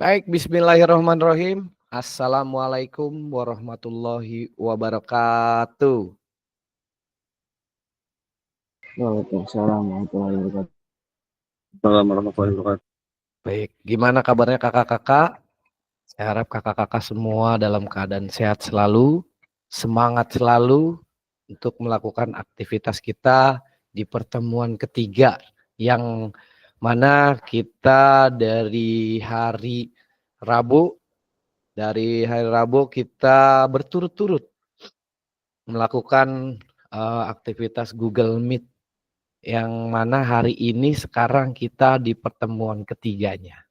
Baik, bismillahirrahmanirrahim. Assalamualaikum warahmatullahi wabarakatuh. Waalaikumsalam warahmatullahi wabarakatuh. Assalamualaikum warahmatullahi wabarakatuh. Baik, gimana kabarnya kakak-kakak? Saya harap kakak-kakak semua dalam keadaan sehat selalu, semangat selalu untuk melakukan aktivitas kita di pertemuan ketiga yang mana kita dari hari Rabu kita berturut-turut melakukan aktivitas Google Meet yang mana hari ini sekarang kita di pertemuan ketiganya.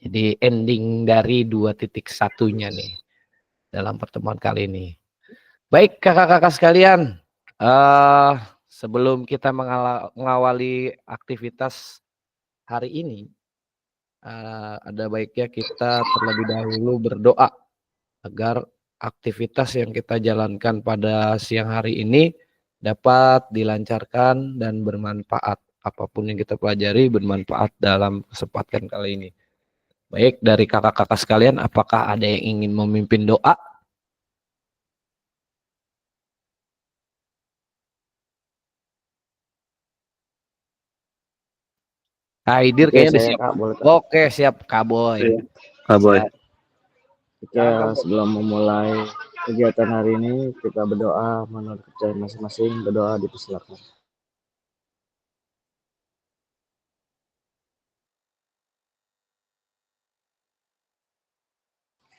Jadi ending dari 2.1-nya nih dalam pertemuan kali ini. Baik kakak-kakak sekalian, sebelum kita mengawali aktivitas hari ini, ada baiknya kita terlebih dahulu berdoa agar aktivitas yang kita jalankan pada siang hari ini dapat dilancarkan dan bermanfaat. Apapun yang kita pelajari bermanfaat dalam kesempatan kali ini. Baik, dari kakak-kakak sekalian, apakah ada yang ingin memimpin doa? Haidir Oke, kayaknya udah saya siap. Kak, boleh Kak? Oke, siap Kak Boy. Iya. Kak Boy. Siap. Oke, sebelum memulai kegiatan hari ini, kita berdoa menurut kepercayaan masing-masing. Berdoa dipersilakan.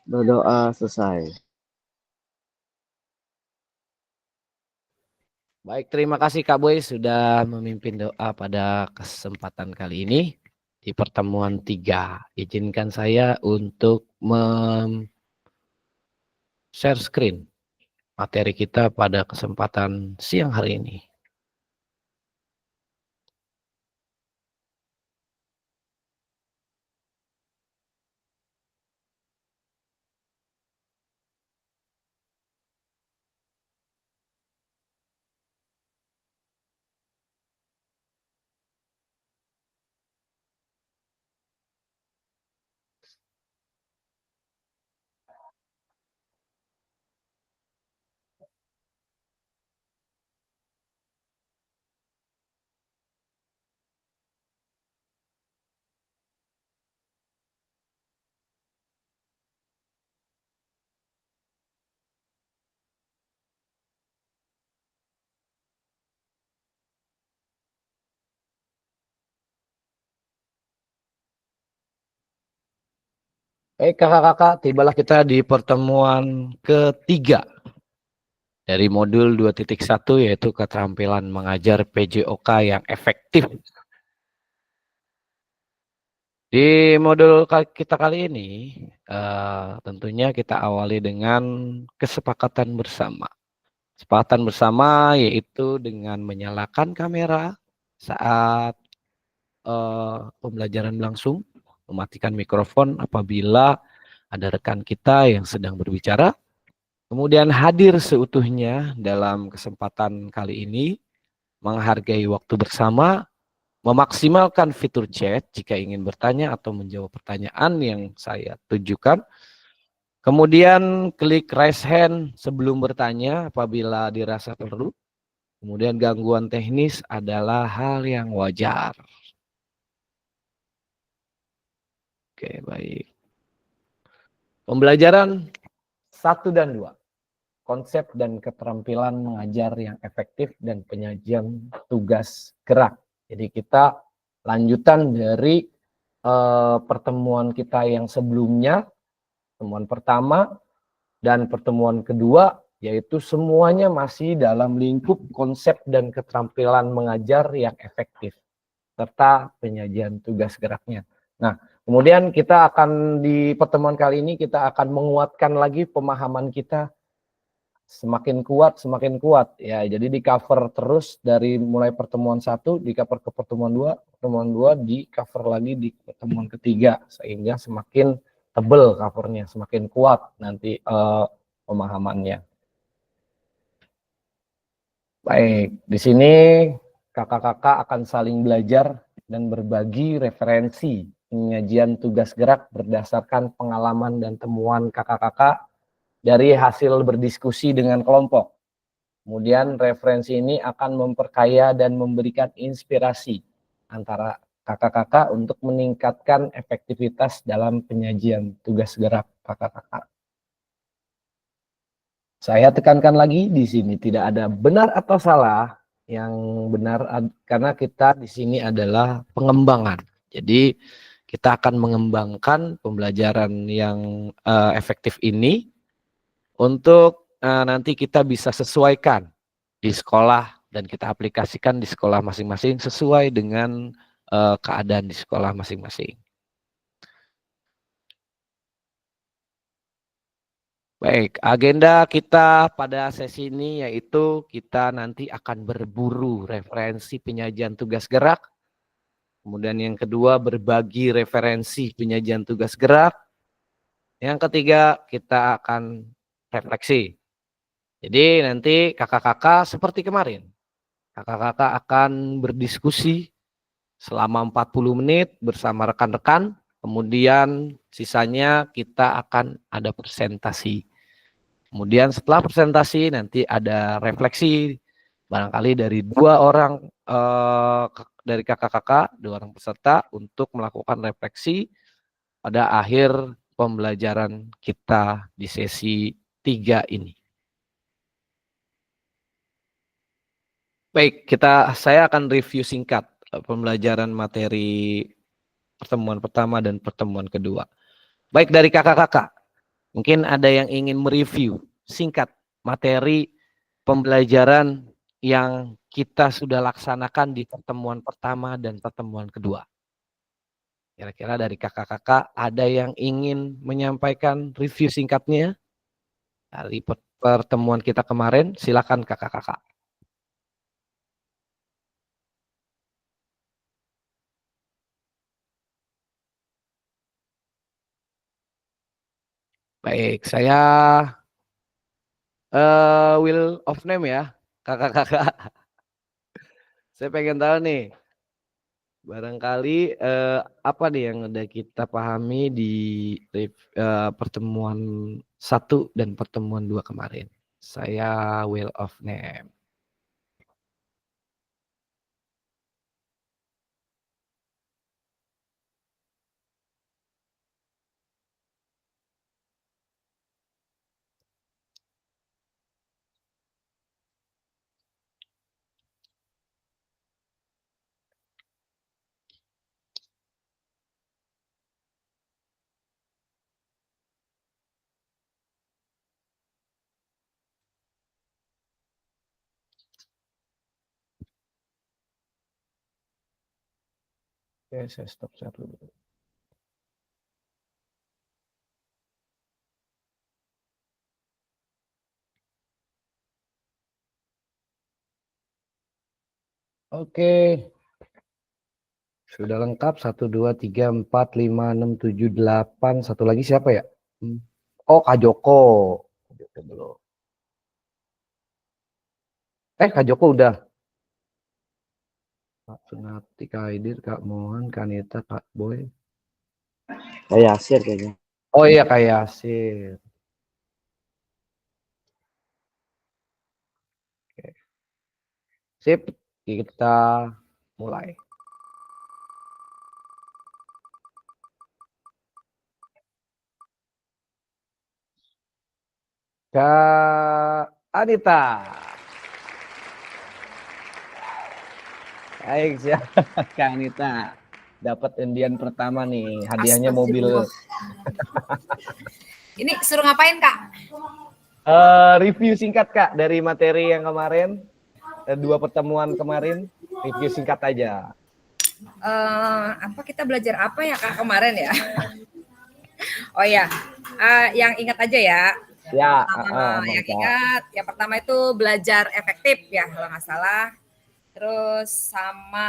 Berdoa selesai. Baik, terima kasih Kak Boy sudah memimpin doa pada kesempatan kali ini di pertemuan 3. Izinkan saya untuk share screen materi kita pada kesempatan siang hari ini. Baik kakak-kakak, tibalah kita di pertemuan ketiga dari modul 2.1 yaitu keterampilan mengajar PJOK yang efektif. Di modul kita kali ini tentunya kita awali dengan kesepakatan bersama. Kesepakatan bersama yaitu dengan menyalakan kamera saat pembelajaran langsung, mematikan mikrofon apabila ada rekan kita yang sedang berbicara, kemudian hadir seutuhnya dalam kesempatan kali ini, menghargai waktu bersama, memaksimalkan fitur chat jika ingin bertanya atau menjawab pertanyaan yang saya tujukan. Kemudian klik raise hand sebelum bertanya apabila dirasa perlu. Kemudian gangguan teknis adalah hal yang wajar. Oke, baik. Pembelajaran 1 dan 2. Konsep dan keterampilan mengajar yang efektif dan penyajian tugas gerak. Jadi kita lanjutan dari pertemuan kita yang sebelumnya, pertemuan pertama dan pertemuan kedua, yaitu semuanya masih dalam lingkup konsep dan keterampilan mengajar yang efektif, serta penyajian tugas geraknya. Nah, kemudian kita akan di pertemuan kali ini kita akan menguatkan lagi pemahaman kita semakin kuat ya. Jadi di cover terus dari mulai pertemuan 1 di cover ke pertemuan 2 di cover lagi di pertemuan ketiga sehingga semakin tebel covernya, semakin kuat nanti pemahamannya. Baik, di sini kakak-kakak akan saling belajar dan berbagi referensi penyajian tugas gerak berdasarkan pengalaman dan temuan kakak-kakak dari hasil berdiskusi dengan kelompok. Kemudian referensi ini akan memperkaya dan memberikan inspirasi antara kakak-kakak untuk meningkatkan efektivitas dalam penyajian tugas gerak kakak-kakak. Saya tekankan lagi di sini tidak ada benar atau salah. Yang benar karena kita di sini adalah pengembangan. Jadi kita akan mengembangkan pembelajaran yang efektif ini untuk nanti kita bisa sesuaikan di sekolah dan kita aplikasikan di sekolah masing-masing sesuai dengan keadaan di sekolah masing-masing. Baik, agenda kita pada sesi ini yaitu kita nanti akan berburu referensi penyajian tugas gerak. Kemudian yang kedua berbagi referensi penyajian tugas gerak. Yang ketiga kita akan refleksi. Jadi nanti kakak-kakak seperti kemarin. Kakak-kakak akan berdiskusi selama 40 menit bersama rekan-rekan. Kemudian sisanya kita akan ada presentasi. Kemudian setelah presentasi nanti ada refleksi barangkali dari dua orang dari kakak-kakak, dua orang peserta untuk melakukan refleksi pada akhir pembelajaran kita di sesi 3 ini. Baik, saya akan review singkat pembelajaran materi pertemuan pertama dan pertemuan kedua. Baik dari kakak-kakak, mungkin ada yang ingin mereview singkat materi pembelajaran yang kita sudah laksanakan di pertemuan pertama dan pertemuan kedua. Kira-kira dari kakak-kakak ada yang ingin menyampaikan review singkatnya dari pertemuan kita kemarin? Silakan kakak-kakak. Baik, saya will of name ya, kakak-kakak. Saya pengen tahu nih, barangkali apa nih yang udah kita pahami di pertemuan 1 dan pertemuan 2 kemarin. Saya will of name. Oke, saya stop share dulu. Oke, sudah lengkap 1, 2, 3, 4, 5, 6, 7, 8. Satu lagi siapa ya? Oh, Kak Joko. Belum. Kak Joko udah. Kak Sunati, Kak Aidir, Kak Mohan, Kak Nita, Kak Boy. Kak Yasir kayaknya. Oh iya, Kak Yasir. Oke. Sip, kita mulai. Kak Anita. Baik, siap. Kak Anita. Dapat undian pertama nih. Hadiahnya mobil. Ini suruh ngapain, Kak? Review singkat, Kak, dari materi yang kemarin. 2 pertemuan kemarin. Review singkat aja. Apa kita belajar apa ya, Kak, kemarin ya? Oh ya, yang ingat aja ya. Ya, yang ingat, yang pertama itu belajar efektif ya, kalau nggak salah. Terus sama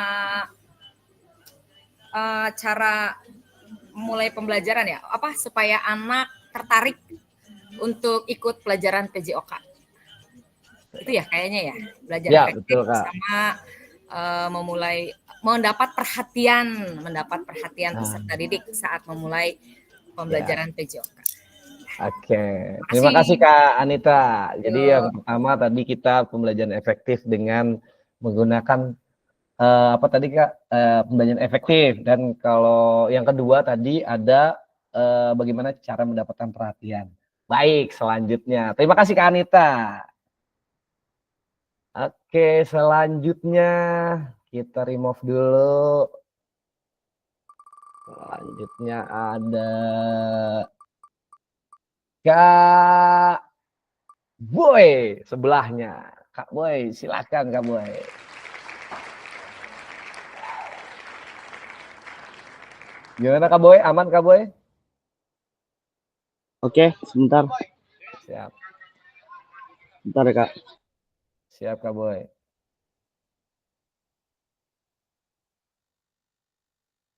cara mulai pembelajaran ya, apa supaya anak tertarik untuk ikut pelajaran PJOK. Itu ya kayaknya ya, belajar ya, efektif betul, Kak. sama memulai mendapat perhatian Ah. peserta didik saat memulai pembelajaran PJOK. Oke, terima kasih Kak Anita. Jadi Yuk. yang pertama tadi kita pembelajaran efektif dengan menggunakan apa tadi Kak, pembelajaran efektif, dan kalau yang kedua tadi ada bagaimana cara mendapatkan perhatian. Baik, selanjutnya. Terima kasih Kak Anita. Oke, selanjutnya kita remove dulu. Selanjutnya ada Kak Boy sebelahnya. Kak Boy, silakan Kak Boy. Gimana Kak Boy? Aman Kak Boy? Oke, sebentar. Siap. Bentar ya, Kak. Siap Kak Boy.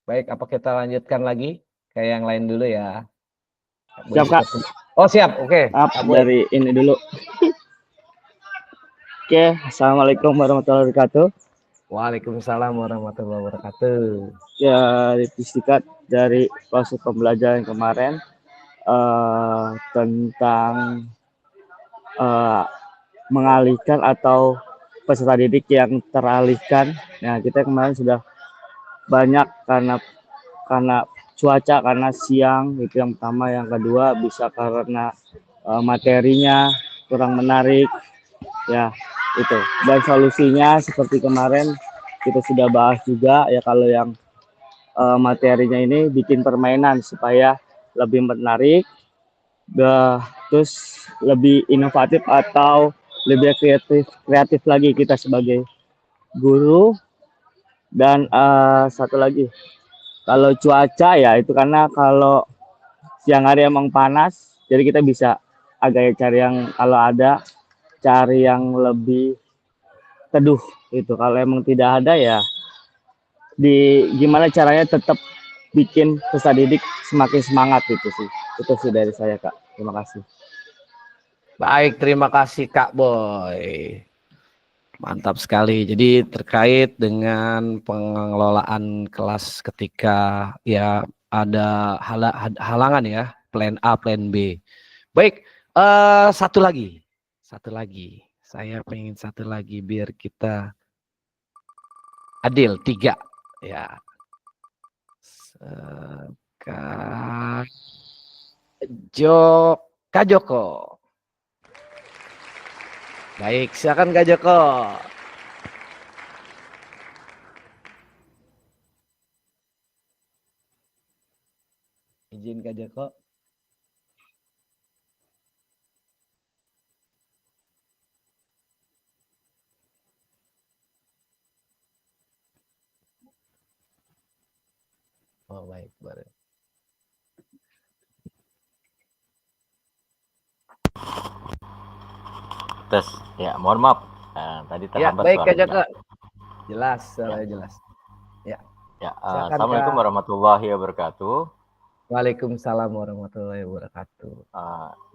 Baik, apa kita lanjutkan lagi? Kayak yang lain dulu ya. Siap, Kak. Oh siap, oke. Kak Boy. Dari ini dulu. Oke, Assalamualaikum warahmatullahi wabarakatuh. Waalaikumsalam warahmatullahi wabarakatuh. Ya, disingkat dari proses pembelajaran kemarin tentang mengalihkan atau peserta didik yang teralihkan. Nah, kita kemarin sudah banyak karena cuaca, karena siang itu yang pertama, yang kedua bisa karena materinya kurang menarik ya, itu. Dan solusinya seperti kemarin kita sudah bahas juga ya, kalau yang materinya ini bikin permainan supaya lebih menarik, terus lebih inovatif atau lebih kreatif lagi kita sebagai guru. Dan satu lagi, kalau cuaca ya itu karena kalau siang hari emang panas, jadi kita bisa agak cari yang, kalau ada cari yang lebih teduh itu. Kalau emang tidak ada ya gimana caranya tetap bikin peserta didik semakin semangat. Itu sih dari saya Kak. Terima kasih. Baik, terima kasih Kak Boy. Mantap sekali. Jadi terkait dengan pengelolaan kelas ketika ya ada halangan ya, plan A, plan B. Baik, satu lagi. Saya pengen satu lagi biar kita adil, 3 ya. Kak Joko. Baik, silakan Kak Joko. Izin Kak Joko. Oh baik, baru. Tes, ya mohon maaf. Tadi Ya, terhambat baik Kak suaranya. Joko. Jelas, suaranya jelas. Ya. Ya, Silakan, Assalamualaikum Kak. warahmatullahi wabarakatuh. Waalaikumsalam warahmatullahi wabarakatuh.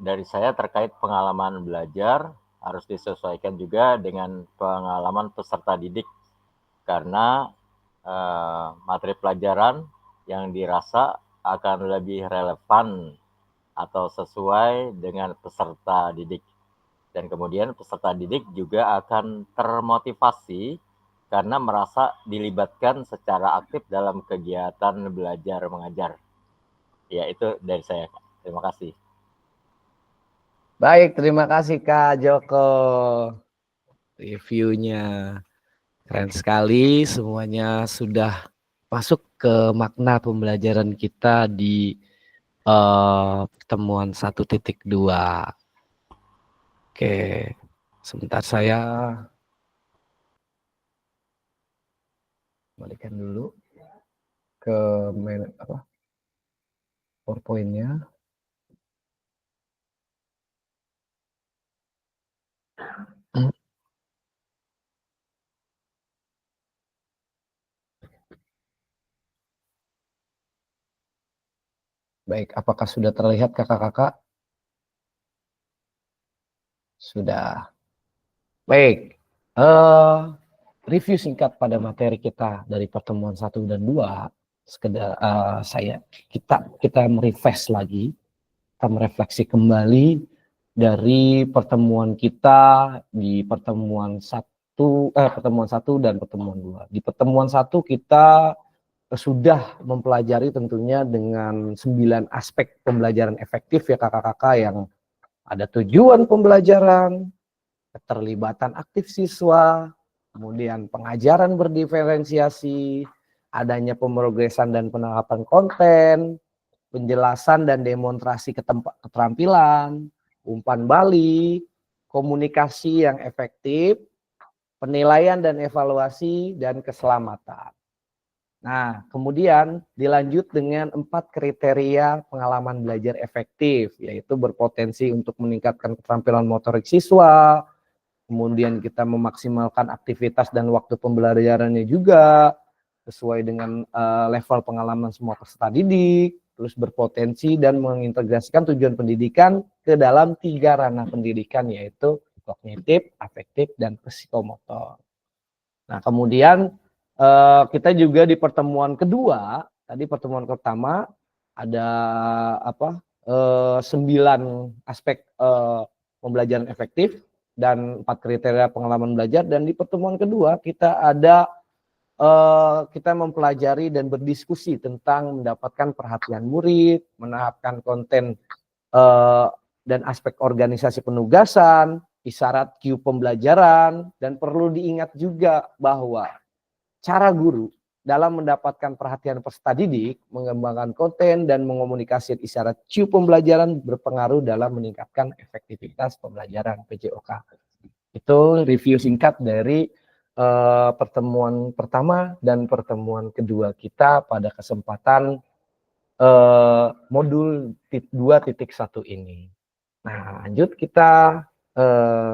Dari saya terkait pengalaman belajar harus disesuaikan juga dengan pengalaman peserta didik, karena materi pelajaran yang dirasa akan lebih relevan atau sesuai dengan peserta didik. Dan kemudian peserta didik juga akan termotivasi karena merasa dilibatkan secara aktif dalam kegiatan belajar mengajar. Ya, itu dari saya. Terima kasih. Baik, terima kasih Kak Joko. Reviewnya keren sekali, semuanya sudah masuk ke makna pembelajaran kita di pertemuan 1.2. Oke, sebentar saya kembalikan dulu ke PowerPoint-nya. Baik, apakah sudah terlihat kakak-kakak? Sudah. Baik. review singkat pada materi kita dari pertemuan 1 dan 2, sekedar kita merefresh lagi, kita merefleksi kembali dari pertemuan kita di pertemuan 1 dan pertemuan 2. Di pertemuan 1 kita sudah mempelajari tentunya dengan 9 aspek pembelajaran efektif ya kakak-kakak, yang ada tujuan pembelajaran, keterlibatan aktif siswa, kemudian pengajaran berdiferensiasi, adanya pemrogesan dan penerapan konten, penjelasan dan demonstrasi keterampilan, umpan balik, komunikasi yang efektif, penilaian dan evaluasi, dan keselamatan. Nah, kemudian dilanjut dengan 4 kriteria pengalaman belajar efektif, yaitu berpotensi untuk meningkatkan keterampilan motorik siswa, kemudian kita memaksimalkan aktivitas dan waktu pembelajarannya juga, sesuai dengan level pengalaman semua peserta didik, terus berpotensi dan mengintegrasikan tujuan pendidikan ke dalam 3 ranah pendidikan, yaitu kognitif, afektif, dan psikomotor. Nah, kemudian kita juga di pertemuan kedua, tadi pertemuan pertama ada 9 aspek pembelajaran efektif dan 4 kriteria pengalaman belajar, dan di pertemuan kedua kita mempelajari dan berdiskusi tentang mendapatkan perhatian murid, menerapkan konten dan aspek organisasi penugasan, isyarat cue pembelajaran, dan perlu diingat juga bahwa cara guru dalam mendapatkan perhatian peserta didik, mengembangkan konten, dan mengomunikasikan isyarat cue pembelajaran berpengaruh dalam meningkatkan efektivitas pembelajaran PJOK. Itu review singkat dari pertemuan pertama dan pertemuan kedua kita pada kesempatan modul 2.1 ini. Nah, lanjut kita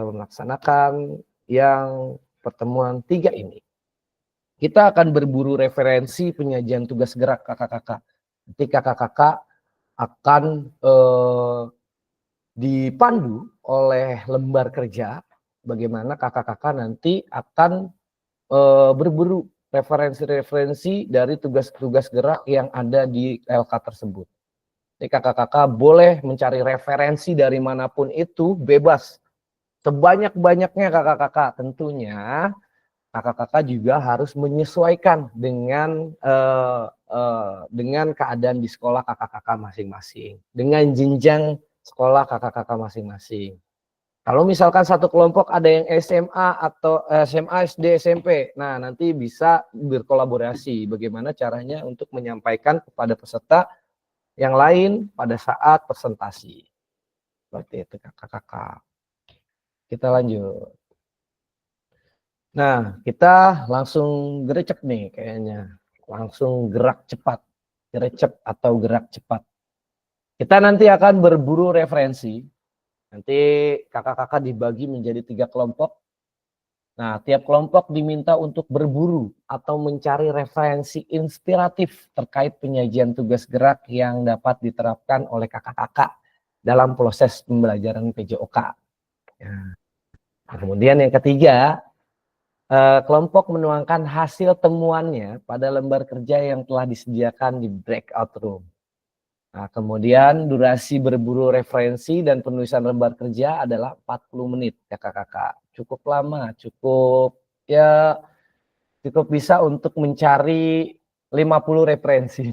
melaksanakan yang pertemuan 3 ini. Kita akan berburu referensi penyajian tugas gerak kakak-kakak. Nanti kakak-kakak akan dipandu oleh lembar kerja, bagaimana kakak-kakak nanti akan berburu referensi-referensi dari tugas-tugas gerak yang ada di LK tersebut. Jadi kakak-kakak boleh mencari referensi dari manapun itu, bebas. Sebanyak-banyaknya kakak-kakak, tentunya kakak-kakak juga harus menyesuaikan dengan keadaan di sekolah kakak-kakak masing-masing, dengan jenjang sekolah kakak-kakak masing-masing. Kalau misalkan satu kelompok ada yang SMA atau SMA, SD, SMP, nah nanti bisa berkolaborasi bagaimana caranya untuk menyampaikan kepada peserta yang lain pada saat presentasi. Seperti itu kakak-kakak. Kita lanjut. Nah, kita langsung gerecek nih kayaknya. Langsung gerak cepat. Gerecek atau gerak cepat. Kita nanti akan berburu referensi. Nanti kakak-kakak dibagi menjadi 3 kelompok. Nah, tiap kelompok diminta untuk berburu atau mencari referensi inspiratif terkait penyajian tugas gerak yang dapat diterapkan oleh kakak-kakak dalam proses pembelajaran PJOK. Nah, kemudian yang ketiga, kelompok menuangkan hasil temuannya pada lembar kerja yang telah disediakan di breakout room. Nah, kemudian durasi berburu referensi dan penulisan lembar kerja adalah 40 menit, kakak-kakak. Cukup lama, cukup bisa untuk mencari 50 referensi.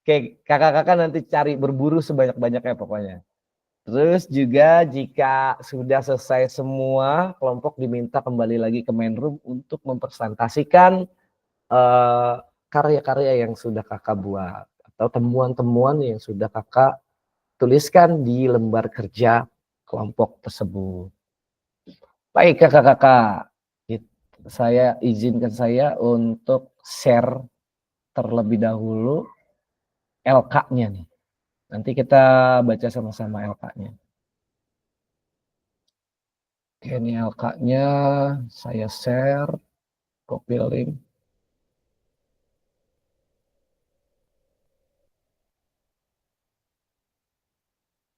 Oke, kakak-kakak nanti cari berburu sebanyak-banyaknya pokoknya. Terus juga jika sudah selesai semua, kelompok diminta kembali lagi ke main room untuk mempresentasikan karya-karya yang sudah kakak buat atau temuan-temuan yang sudah kakak tuliskan di lembar kerja kelompok tersebut. Baik kakak-kakak, saya izinkan saya untuk share terlebih dahulu LK-nya nih. Nanti kita baca sama-sama LK-nya. Oke, ini LK-nya saya share, copy link.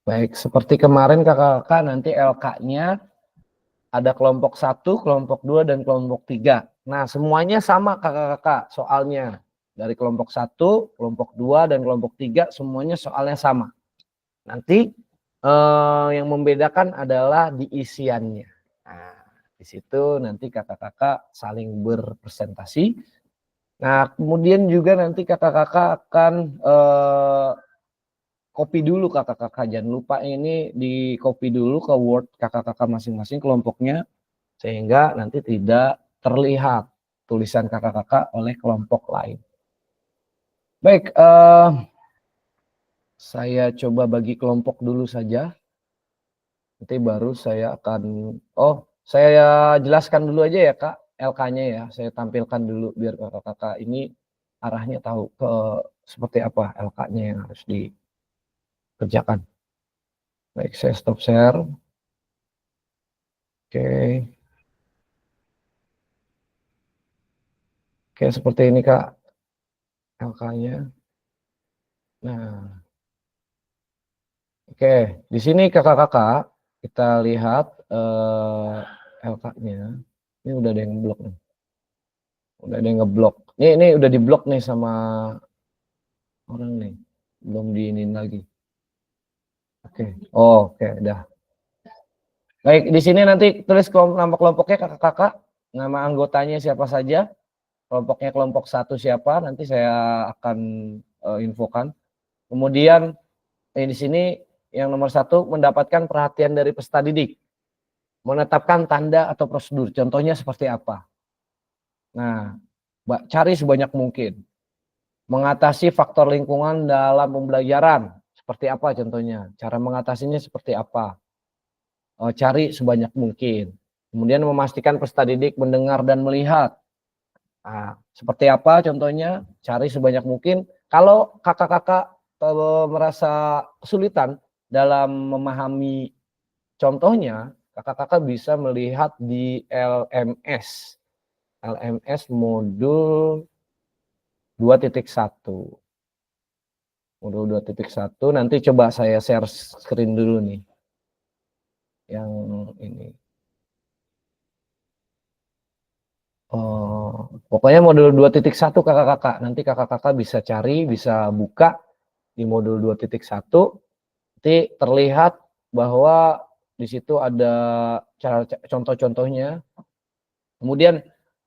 Baik, seperti kemarin kakak-kakak nanti LK-nya ada kelompok 1, kelompok 2, dan kelompok 3. Nah, semuanya sama kakak-kakak soalnya. Dari kelompok 1, kelompok 2, dan kelompok 3 semuanya soalnya sama. Nanti yang membedakan adalah di isiannya. Nah, di situ nanti kakak-kakak saling berpresentasi. Nah, kemudian juga nanti kakak-kakak akan copy dulu kakak-kakak. Jangan lupa ini di copy dulu ke Word kakak-kakak masing-masing kelompoknya, sehingga nanti tidak terlihat tulisan kakak-kakak oleh kelompok lain. Baik, saya coba bagi kelompok dulu saja. Nanti baru saya akan, saya jelaskan dulu aja ya Kak, LK-nya ya. Saya tampilkan dulu biar kakak-kakak ini arahnya tahu ke seperti apa LK-nya yang harus dikerjakan. Baik, saya stop share. Oke. Oke, seperti ini Kak LK-nya. Nah, oke, di sini kakak-kakak kita lihat LK-nya. Ini udah ada yang ngeblok nih. Udah ada yang ngeblok. Ini udah diblok nih sama orang nih. Belum diinin lagi. Oke. Oke, udah. Baik, di sini nanti tulis nama kelompoknya kakak-kakak, nama anggotanya siapa saja, kelompoknya kelompok 1 siapa, nanti saya akan infokan. Kemudian di sini yang nomor 1 mendapatkan perhatian dari peserta didik, menetapkan tanda atau prosedur, contohnya seperti apa. Nah, cari sebanyak mungkin. Mengatasi faktor lingkungan dalam pembelajaran, seperti apa contohnya, cara mengatasinya seperti apa. Cari sebanyak mungkin. Kemudian memastikan peserta didik mendengar dan melihat. Nah, seperti apa contohnya, cari sebanyak mungkin. Kalau kakak-kakak merasa kesulitan dalam memahami contohnya, kakak-kakak bisa melihat di LMS. LMS modul 2.1. Modul 2.1, nanti coba saya share screen dulu nih. Yang ini. Pokoknya modul 2.1 kakak-kakak. Nanti kakak-kakak bisa cari, bisa buka di modul 2.1. Nanti terlihat bahwa di situ ada cara contoh-contohnya. Kemudian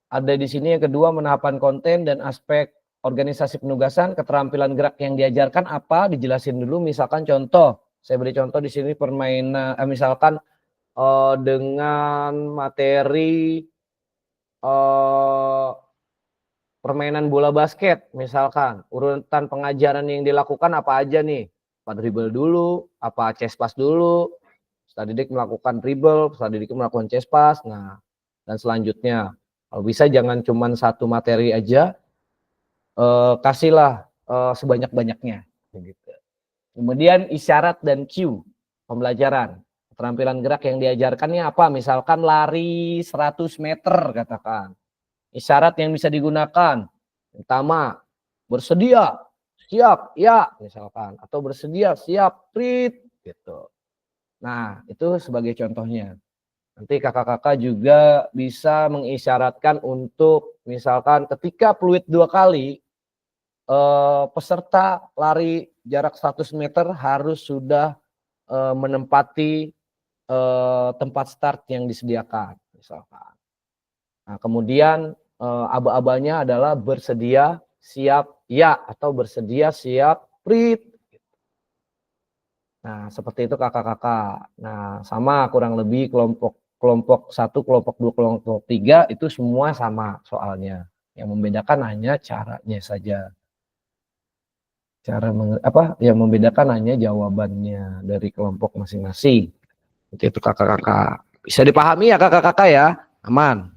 ada di sini yang kedua, menahapan konten dan aspek organisasi penugasan, keterampilan gerak yang diajarkan apa, dijelasin dulu. Misalkan contoh, saya beri contoh di sini permainan, misalkan dengan materi permainan bola basket, misalkan urutan pengajaran yang dilakukan apa aja nih, apa dribble dulu, apa chest pass dulu, peserta didik melakukan dribble, peserta didik melakukan chest pass, nah dan selanjutnya. Kalau bisa jangan cuma satu materi aja, kasihlah sebanyak-banyaknya. Gitu. Kemudian isyarat dan cue pembelajaran. Keterampilan gerak yang diajarkannya apa? Misalkan lari 100 meter katakan. Isyarat yang bisa digunakan. Pertama, bersedia, siap, ya misalkan. Atau bersedia, siap, treat. Gitu. Nah, itu sebagai contohnya. Nanti kakak-kakak juga bisa mengisyaratkan untuk misalkan ketika peluit 2 kali, peserta lari jarak 100 meter harus sudah menempati tempat start yang disediakan misalkan. Nah, kemudian aba-abanya adalah bersedia, siap, ya, atau bersedia, siap, treat. Nah, seperti itu kakak-kakak. Nah, sama kurang lebih kelompok 1, kelompok 2, kelompok 3 itu semua sama soalnya. Yang membedakan hanya caranya saja. Yang membedakan hanya jawabannya dari kelompok masing-masing. Itu kakak-kakak. Bisa dipahami ya kakak-kakak ya? Aman.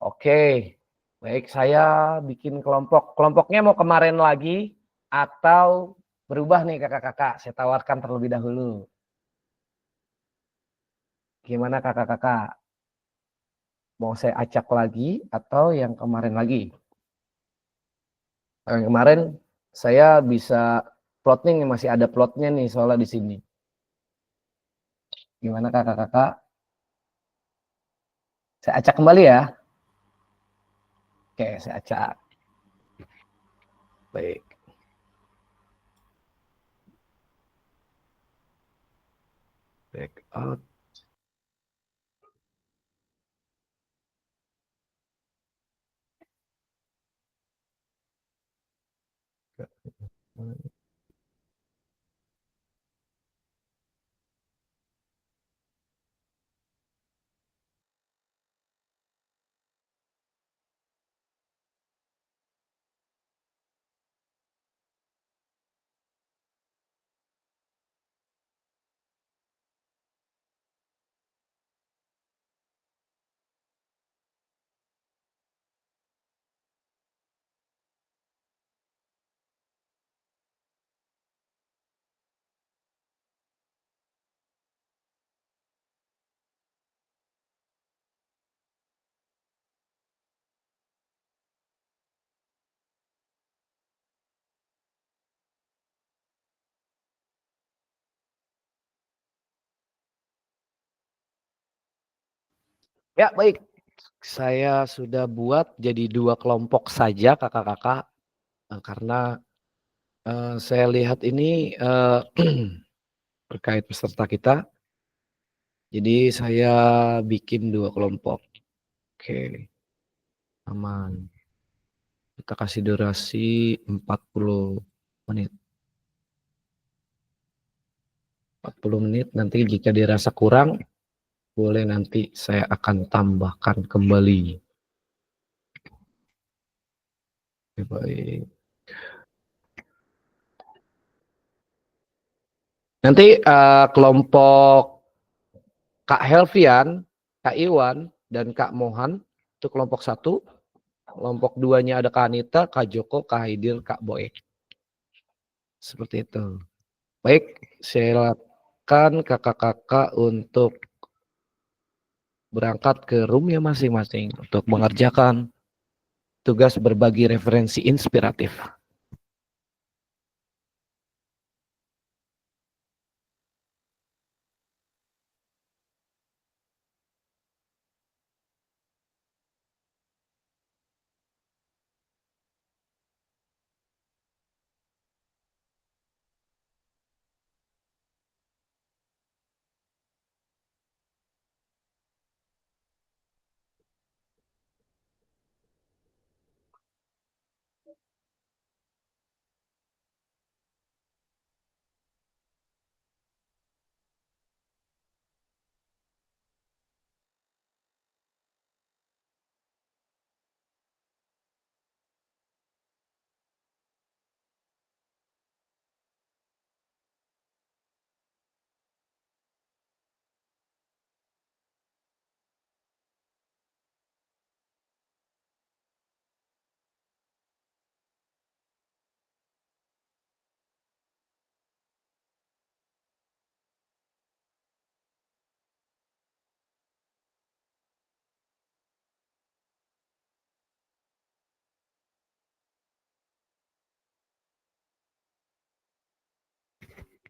Oke. Baik, saya bikin kelompok. Kelompoknya mau kemarin lagi atau berubah nih kakak-kakak? Saya tawarkan terlebih dahulu. Gimana kakak-kakak? Mau saya acak lagi atau yang kemarin lagi? Yang kemarin saya bisa plotnya nih, masih ada plotnya nih soalnya di sini. Gimana kakak-kakak? Saya acak kembali ya. Oke, saya acak. Baik. Back out. Ya, baik. Saya sudah buat jadi 2 kelompok saja kakak-kakak, karena saya lihat ini terkait peserta kita. Jadi saya bikin 2 kelompok. Oke, aman. Kita kasih durasi 40 menit. 40 menit, nanti jika dirasa kurang, boleh nanti saya akan tambahkan kembali. Oke, baik. Nanti kelompok Kak Helvian, Kak Iwan, dan Kak Mohan itu kelompok 1. Kelompok 2-nya ada Kak Anita, Kak Joko, Kak Haidir, Kak Boy. Seperti itu. Baik, silakan kakak-kakak untuk berangkat ke roomnya masing-masing untuk mengerjakan tugas berbagi referensi inspiratif.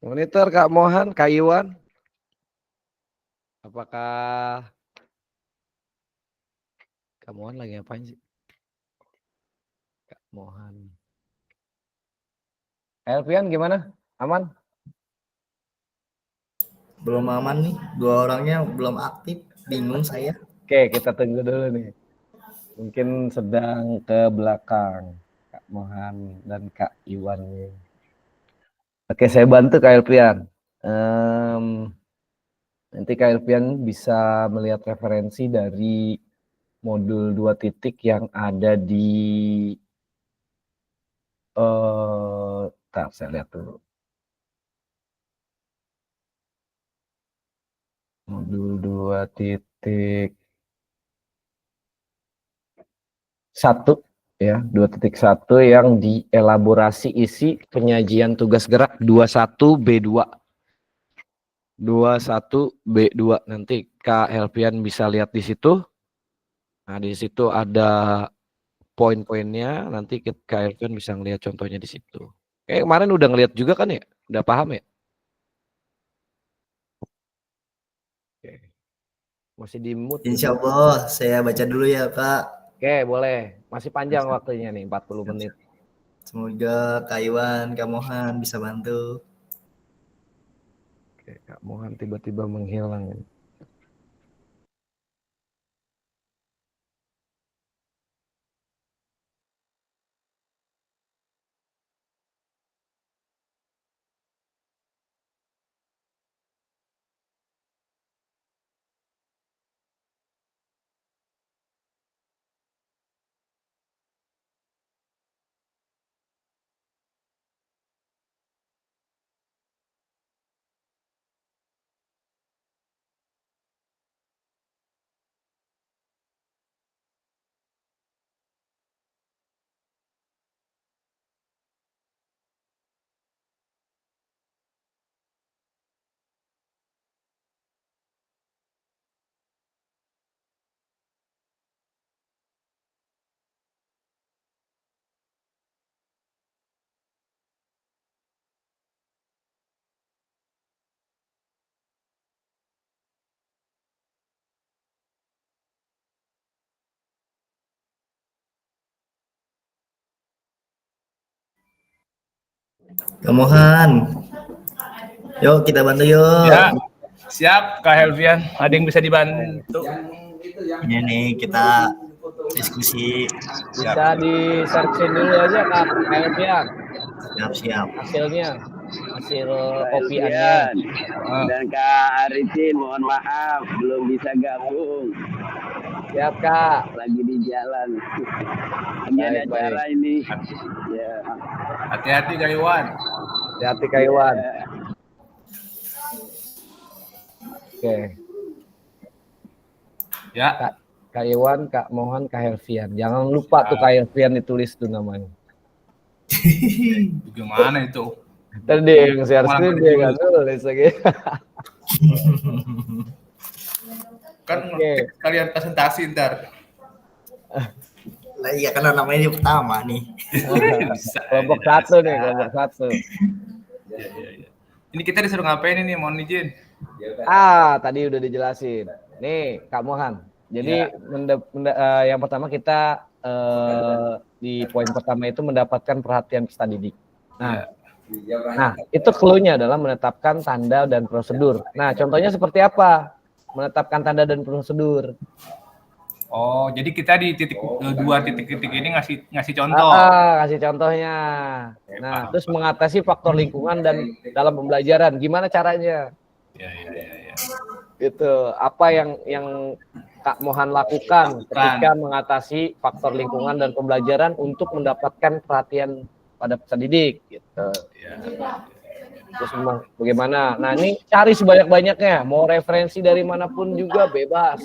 Monitor Kak Mohan, Kak Iwan. Apakah Kak Mohan lagi ngapain sih? Kak Mohan. Elvian gimana? Aman? Belum aman nih, 2 orangnya belum aktif, bingung saya. Oke, kita tunggu dulu nih. Mungkin sedang ke belakang Kak Mohan dan Kak Iwan. Oke, saya bantu Kak Elvian. Nanti Kak Elvian bisa melihat referensi dari modul 2 titik yang ada di saya lihat dulu. Modul 2 titik 1 ya, 2.1 yang dielaborasi isi penyajian tugas gerak 21B2. 21B2 nanti Kak Helvian bisa lihat di situ. Nah, di situ ada poin-poinnya, nanti Kak Helvian bisa ngelihat contohnya di situ. Kemarin udah ngelihat juga kan ya? Udah paham ya? Oke. Masih di mute. Insya Allah, saya baca dulu ya Kak. Oke, boleh. Masih panjang waktunya nih, 40 menit. Semoga Kak Iwan, Kak Mohan bisa bantu. Oke, Kak Mohan tiba-tiba menghilang. Kak Mohan, yuk kita bantu yuk. Ya, siap Kak Helvian. Ada yang bisa dibantu? Ini nih kita diskusi. Bisa di searching dulu aja Kak Elvian Siap-siap. hasilnya, hasil kopiannya. Dan Kak Arifin, mohon maaf belum bisa gabung, Siap Kak. lagi di jalan. Lagi ada Baik, acara ini. Ya. Hati-hati Kak Iwan. Hati-hati Kak Iwan. Oke, Ya, Kak Iwan, Kak Mohan, Kak Helvian. Jangan lupa tuh Kak Helvian ditulis tuh namanya. gimana itu? Tadi yang share screen dia nggak nulis lagi. Kan Oke. ngetik kalian presentasi ntar. Lah iya karena namanya ini pertama nih. Bisa. Kelompok aja, satu bisa. nih, kelompok satu. Ya. Ini kita disuruh ngapain ini? Mohon izin. Tadi udah dijelasin. Nih, Kak Mohan. Jadi Ya. yang pertama kita di poin pertama itu mendapatkan perhatian peserta didik. Nah, itu clue-nya adalah menetapkan tanda dan prosedur. Nah, contohnya seperti apa? Menetapkan tanda dan prosedur. Oh, jadi kita di dua titik-titik ini ngasih contoh. Kasih contohnya. Oke, Nah, paham. terus mengatasi faktor lingkungan dan dalam pembelajaran. Gimana caranya? Ya. Gitu. Apa yang Kak Mohan lakukan ketika mengatasi faktor lingkungan dan pembelajaran untuk mendapatkan perhatian pada peserta didik gitu. Ya. Terus bagaimana? Nah, ini cari sebanyak-banyaknya, mau referensi dari manapun juga bebas.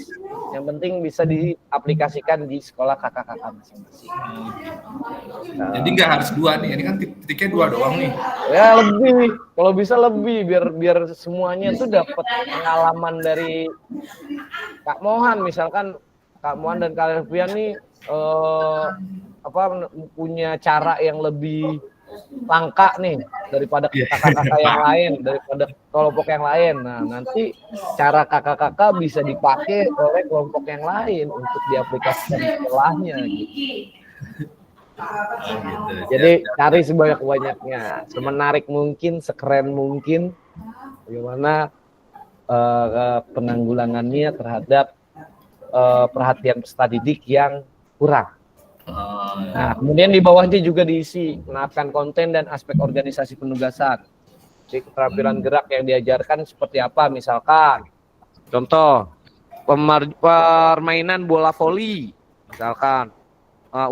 Yang penting bisa diaplikasikan di sekolah kakak-kakak masing-masing. Jadi nggak harus dua nih, ini kan titiknya dua doang nih. Ya lebih, kalau bisa lebih biar semuanya tuh dapat pengalaman dari Kak Mohan. Misalkan Kak Mohan dan Kak Elvian nih punya cara yang lebih langka nih daripada kakak-kakak yang lain, daripada kelompok yang lain. Nah, nanti cara kakak-kakak bisa dipakai oleh kelompok yang lain untuk diaplikasikan di sekolahnya gitu. Jadi cari sebanyak-banyaknya, semenarik mungkin, sekeren mungkin, bagaimana penanggulangannya terhadap perhatian peserta didik yang kurang. Nah, kemudian di bawahnya juga diisi menerapkan konten dan aspek organisasi penugasan. Jadi keterampilan gerak yang diajarkan seperti apa, misalkan contoh permainan bola voli, misalkan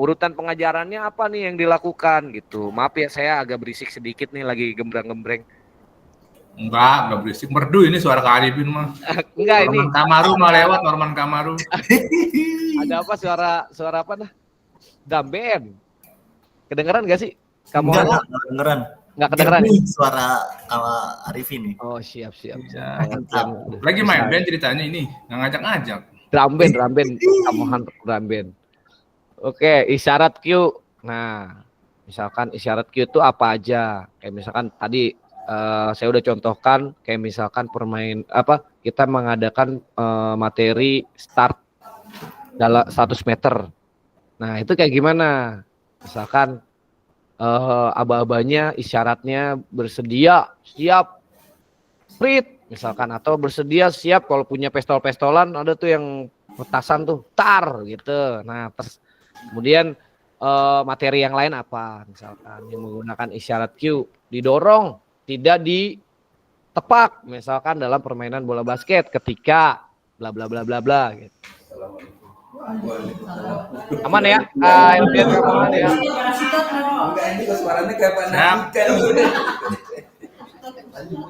urutan pengajarannya apa nih yang dilakukan gitu. Maaf ya saya agak berisik sedikit nih, lagi gembrang-gembreng. Enggak berisik. Merdu ini suara Kak Arifin mah. Enggak ini. Norman Kamaru mah lewat, Norman Kamaru. Ada apa suara apa dah? Drum band. Kedengeran gak sih? Kamu Enggak kedengeran. Enggak kedengeran. Ini suara Arifin nih. Oh, siap. Ya. Lagi main band ceritanya ini, nggak ngajak-ngajak. Drum band, Kamuhan drum band. Oke, isyarat Q. Nah, misalkan isyarat Q itu apa aja? Kayak misalkan tadi saya udah contohkan kayak misalkan kita mengadakan materi start dalam 100 meter. Nah, itu kayak gimana? Misalkan aba-abanya isyaratnya bersedia siap sprint misalkan, atau bersedia siap kalau punya pistol-pistolan, ada tuh yang petasan tuh tar gitu. Nah, terus kemudian materi yang lain apa? Misalkan yang menggunakan isyarat Q, didorong, tidak ditepak, misalkan dalam permainan bola basket ketika bla bla bla bla bla gitu. Aman ya? LPN aman ya?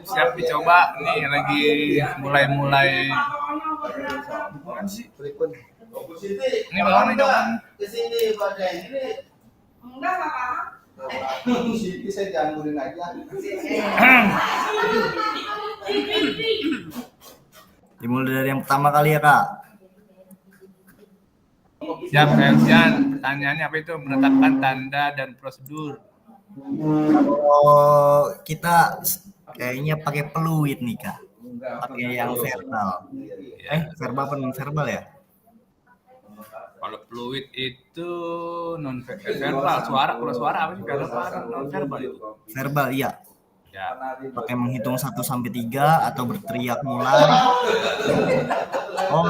Siap dicoba nih, lagi mulai. Ini bagaimana nih dong? Saya gangguin aja. Dimulai dari yang pertama kali ya, Kak. Siap, Ferdian. Pertanyaannya apa itu? Menetapkan tanda dan prosedur. Oh, kita kayaknya pakai peluit nih, Kak. Pakai yang verbal. Verbal apa non verbal ya? Kalau fluid itu non verbal, kalau suara apa sih? Verbal non verbal itu. Verbal iya. Ya. Pakai menghitung 1 sampai 3 atau berteriak mulai. Oh,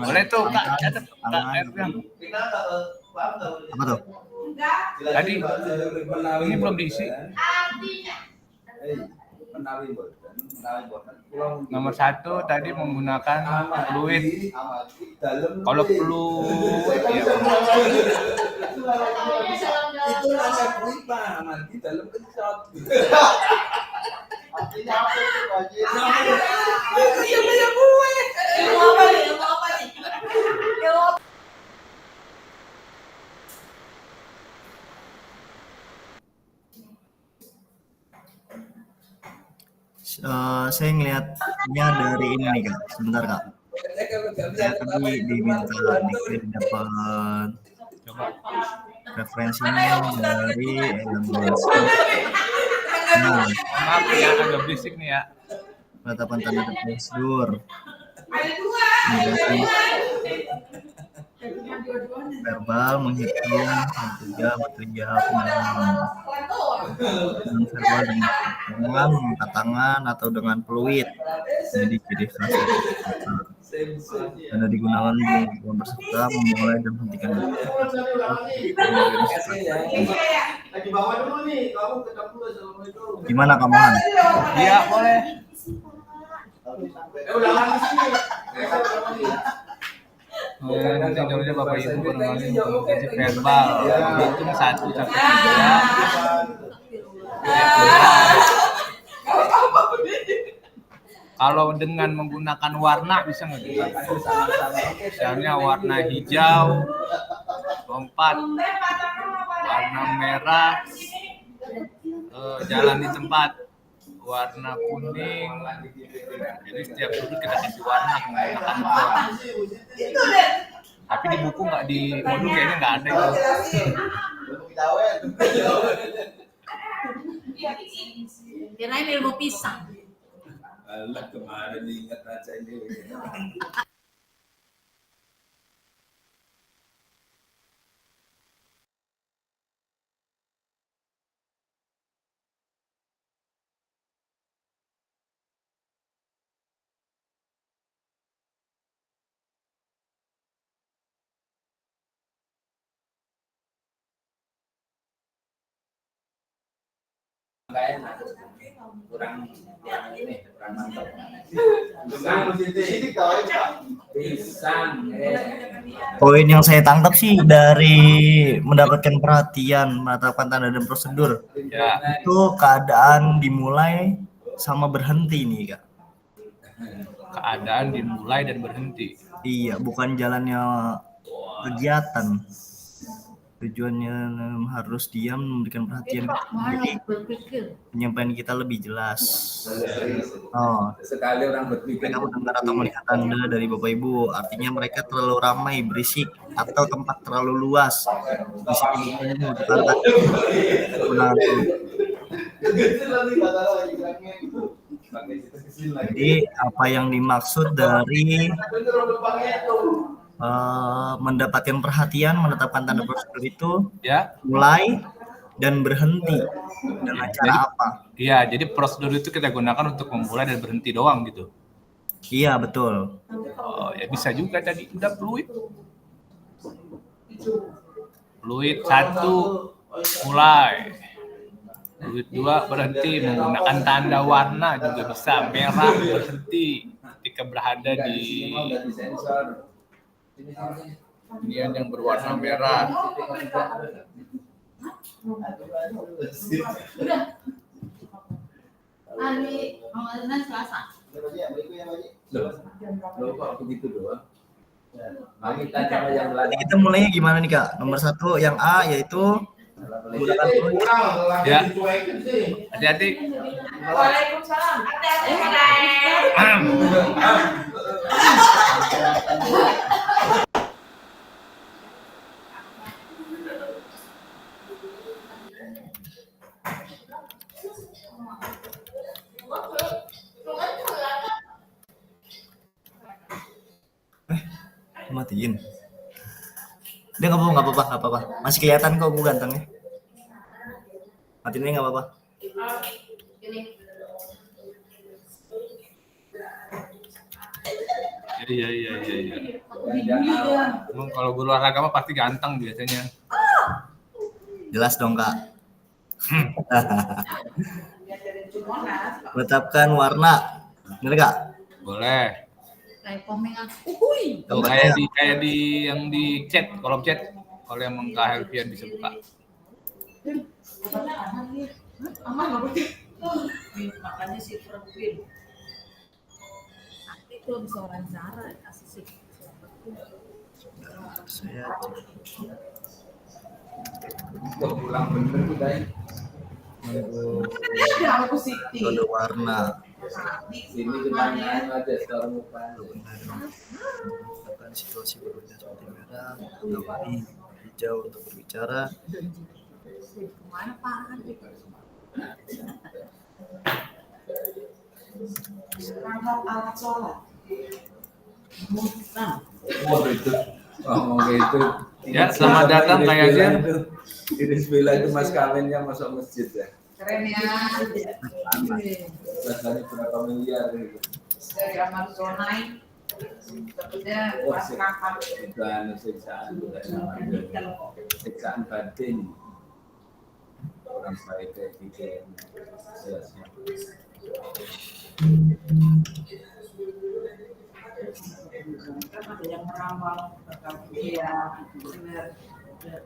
boleh tuh, Kak. Apa tuh? Tadi ini belum diisi. Nomor 1 tadi menggunakan fluid. Kalau fluid ya. Itu rasa fluid Pak, mandi dalam kencot. Artinya apa itu Pak Haji? Iya banyak gue. Ilmu apa nih? Saya ngelihatnya dari ini nih, Kak. Sebentar, Kak. Saya tadi diminta dapat referensinya dari LMS. Nah, Maaf ya, agak berisik nih ya. penetapan tanda dan prosedur. Verbal menghitung 3 berteriak non verbal dengan tangan, mengangkat tangan atau dengan peluit. Jadi ciri khas tanda digunakan untuk berserta memulai dan menghentikan gimana kamu Han? Iya boleh. Nanti Bapak Ibu barangkali mengkaji verbal, hitung 1 sampai 3. Kalau dengan menggunakan warna bisa nggak? Misalnya warna hijau, lompat, warna merah, jalan di tempat, warna kuning. Jadi setiap sudut kita kasih warna menggunakan warna. Tapi di buku nggak, di modul kayaknya nggak ada itu. Kirain ilmu pisang. Allah kemarin ingat aja ini. Kurang mantap. Poin yang saya tangkap sih dari mendapatkan perhatian, menetapkan tanda dan prosedur. Ya. Itu keadaan dimulai sama berhenti nih, Kak. Keadaan dimulai dan berhenti. Iya, bukan jalannya kegiatan. Tujuannya harus diam, memberikan perhatian. Jadi penyampaian kita lebih jelas. Oh, Sekali orang berpikir mereka mendengar atau melihat tanda dari Bapak Ibu, artinya mereka terlalu ramai, berisik, atau tempat terlalu luas. Di situ membutuhkan Jadi apa yang dimaksud dari mendapatkan perhatian, menetapkan tanda prosedur itu Ya. mulai dan berhenti dengan cara Jadi- apa? Iya, jadi prosedur itu kita gunakan untuk memulai dan berhenti doang gitu. Iya, betul. Oh, ya bisa juga tadi udah fluid. Fluid 1 mulai. Fluid 2 berhenti, menggunakan tanda warna juga bisa. Merah berhenti ketika berada di inian yang berwarna merah. Hari Ramadan Selasa. Jadi kita mulainya gimana nih Kak? Nomor 1 yang A yaitu menggunakan fluid. Ya. Hati-hati. Waalaikumsalam. Hati-hati. Matiin. Dia nggak apa-apa. Masih kelihatan kok gue gantengnya. Matiin nggak apa-apa. Iya. Emang kalau guru olahraga mah pasti ganteng biasanya. Jelas dong Kak. Menetapkan warna. Bener Kak? Boleh. Kayak komengan. Uhuy. Tuh, kayak di yang di chat, kolom chat. Kalau yang Kak Helvian bisa buka. Aman nggak boleh. Makanya si Perwin. Nanti tuh bisa wawancara kasih sih. Saya Ada aku Siti. kode warna. Sini kemana aja Menetapkan situasi berbeda seperti merah, warna hijau untuk berbicara. Kemana Pak? Rangkap alat sholat. Nah, Ya, selamat datang Kak Yasir. Iris Bella itu mas kawinnya masuk masjid ya. keren ya. Rasanya berapa miliar gitu. Dari amal zonai. Tentunya pas rangkap. Bukan siksaan, bukan namanya. Siksaan batin. Orang baik kayak gitu. Siap-siap. Ada yang meramal, iya, benar.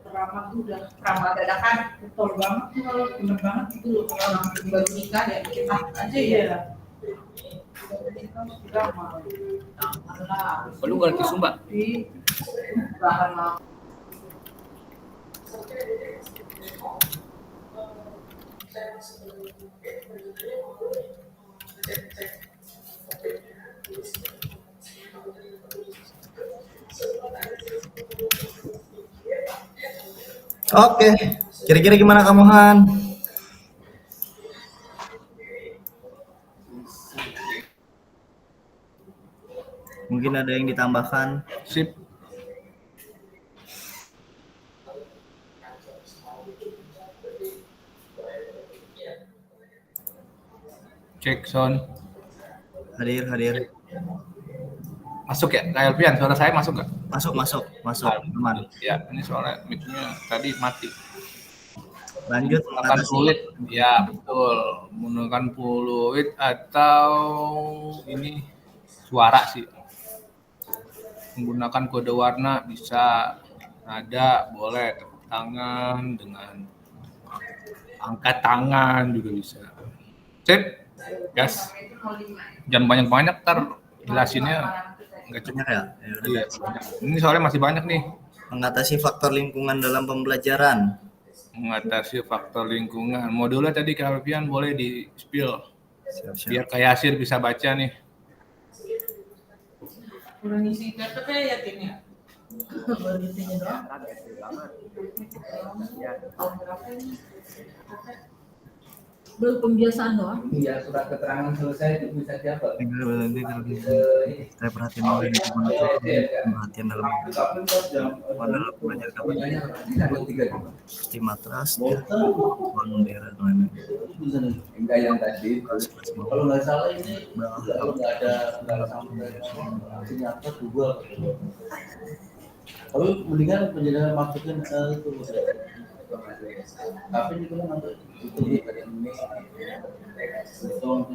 Peramal tuh udah peramal dadakan, betul banget tuh kalau bener banget itu loh kalau orang baru nikah ya kita aja ya. Kita harus beramal, janganlah. Perlu ngerti Sumba. Di bahan lama. Oke, kira-kira gimana kamu Han? Mungkin ada yang ditambahkan. Sip. Cek sound. Hadir. Masuk ya, Kak Helvian, suara saya masuk nggak? Masuk. Aman. Ya, ini soalnya mic-nya tadi mati. Lanjut. Menggunakan fluid, ya betul. Menggunakan fluid atau ini suara sih. Menggunakan kode warna bisa, nada boleh, tepuk tangan dengan angkat tangan juga bisa. Sip, gas. Jangan banyak-banyak, ntar jelasinnya nggak cukup. Banyak ya? Ya udah. Iya, banyak. Ini soalnya masih banyak nih. Mengatasi faktor lingkungan dalam pembelajaran. Mengatasi faktor lingkungan. Modulnya tadi Kak Alfian boleh di spill Siap. biar Kak Yasir bisa baca nih. Udah ngisi kartu ya timnya. Baru ngisinya doang. Tahun berapa ini? Belum pembiasaan doang. Iya, surat keterangan selesai itu bisa diapa? Saya perhatian dulu ini cuma perhatian dalam dalam belajar dapat seperti matras ya, bendera dan lain-lain. Enggak yang tadi. Kalau nggak salah ini kalau nggak ada sampai sinyata dua. Tapi mendingan penjelasan maksudnya itu. Tapi itu kan itu ini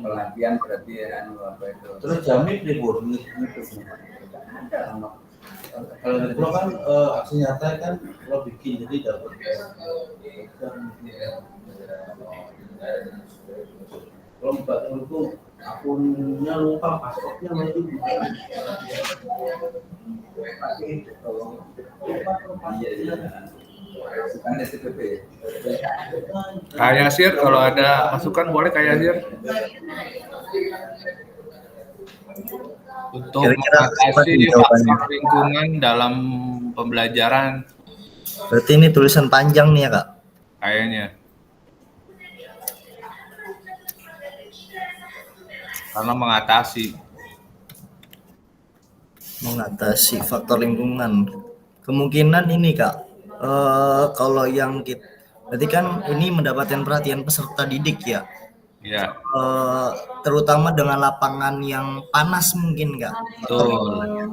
pelatihan berarti apa itu. Terus jamin libur itu. Kalau di pulau kan aksi nyata kan lo bikin jadi dapat. Kalau mbak itu akunnya lupa passwordnya lagi. Kak Yasir, kalau ada masukan boleh Kak Yasir. Untuk Kira-kira apa mengatasi nih jawabannya? faktor lingkungan dalam pembelajaran Berarti ini tulisan panjang nih ya Kak? kayaknya. Karena Mengatasi faktor lingkungan. Kemungkinan ini Kak, kalau yang kita, berarti kan ini mendapatkan perhatian peserta didik ya, ya, terutama dengan lapangan yang panas mungkin Kak. betul.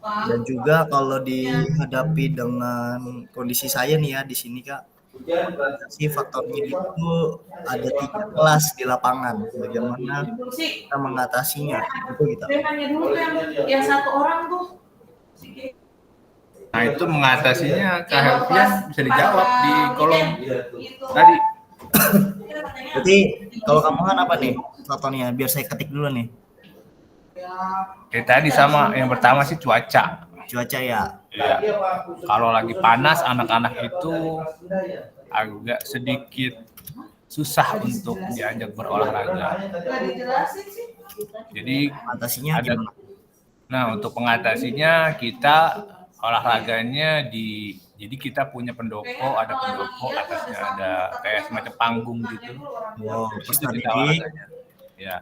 Dan juga kalau dihadapi dengan kondisi saya nih ya di sini Kak, si faktornya itu ada 3 kelas di lapangan. Bagaimana kita mengatasinya? Itu kita. Saya nanya dulu yang satu orang tuh. Nah, itu mengatasinya Kak Helvian bisa dijawab di kolom tadi. Berarti kalau kamu kan apa nih faktornya? Biar saya ketik dulu nih. Kayak tadi sama, yang pertama sih cuaca. Cuaca ya. Ya. Kalau lagi panas, anak-anak itu agak sedikit susah untuk diajak berolahraga. Jadi Atasinya ada. gimana? Nah, untuk mengatasinya kita olahraganya jadi kita punya pendopo, ada pendopo, atasnya ada kayak semacam panggung gitu. Wow, Itu peserta kita didik olahraganya. Ya,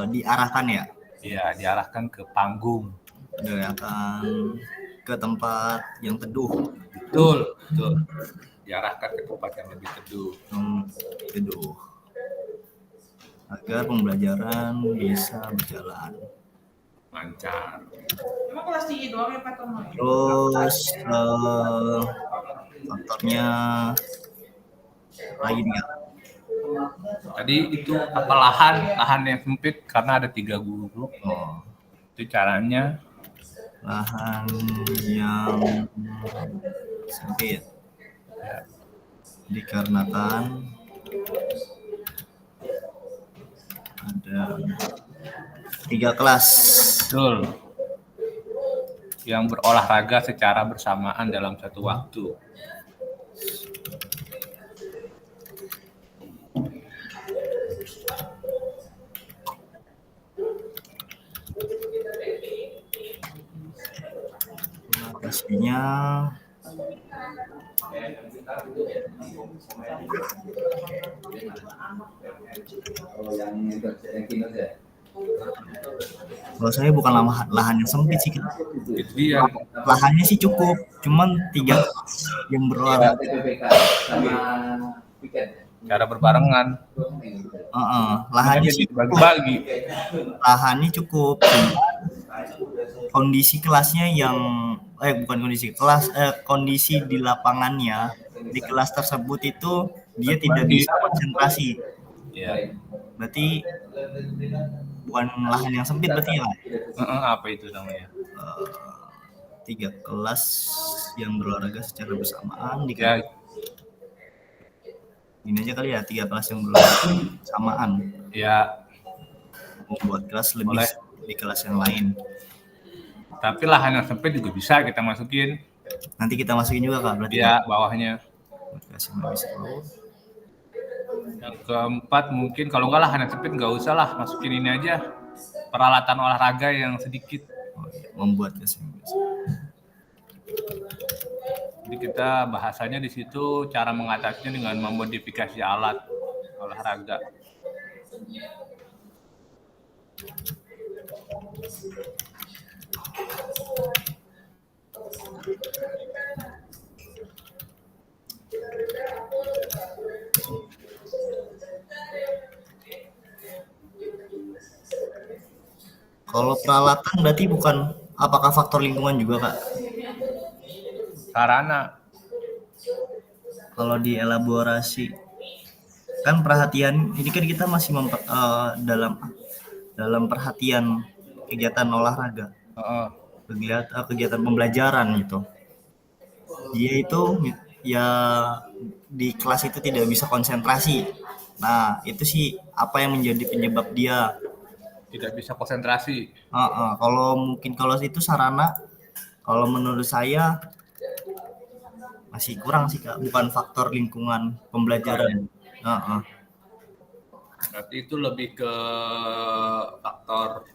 diarahkan ya, ya diarahkan ke panggung. diarahkan ke tempat yang teduh. Betul, betul. Diarahkan ke tempat yang lebih teduh. Teduh. Agar pembelajaran bisa berjalan Lancar. Emang kelas 3 doang ya Pak Tomo? terus. Faktornya lain ya. Tadi itu apa lahan yang sempit karena ada 3 guru. Oh, Itu caranya lahan yang sempit dikarenakan ada 3 kelas. betul yang berolahraga secara bersamaan dalam satu waktu. Pastinya kalau saya bukan lahan yang sempit sih Kak. Itu dia. Lahannya sih cukup, cuman 3 yang berolahraga. Cara berbarengan. Lahannya sih dibagi-bagi. lahannya cukup. Kondisi kelasnya yang bukan kondisi kelas, kondisi di lapangannya di kelas tersebut itu dia tidak bisa konsentrasi. Ya. Berarti bukan lahan yang sempit berarti ya. Apa itu namanya? 3 kelas yang berolahraga secara bersamaan di Ya, ini aja kali ya, 3 kelas yang berolahraga bersamaan. ya. Membuat kelas lebih Boleh. di kelas yang lain. Tapi lahan yang sempit juga bisa kita masukin. Nanti kita masukin juga Kak berarti. Ya, bawahnya. Kelas yang lebih seru. Yang keempat mungkin kalau nggak lahan yang sempit nggak usah lah, masukin ini aja peralatan olahraga yang sedikit. Membuat kelas yang lebih seru. Jadi kita bahasanya di situ cara mengatasinya dengan memodifikasi alat. olahraga. Kalau peralatan berarti bukan, apakah faktor lingkungan juga, Kak? Sarana, Kalau dielaborasi, kan perhatian ini kan kita masih dalam perhatian kegiatan olahraga, kegiatan pembelajaran gitu. Dia itu ya di kelas itu tidak bisa konsentrasi. Nah, itu sih apa yang menjadi penyebab dia. tidak bisa konsentrasi. Kalau itu sarana, kalau menurut saya masih kurang sih, Kak. Bukan faktor lingkungan pembelajaran. Berarti itu lebih ke faktor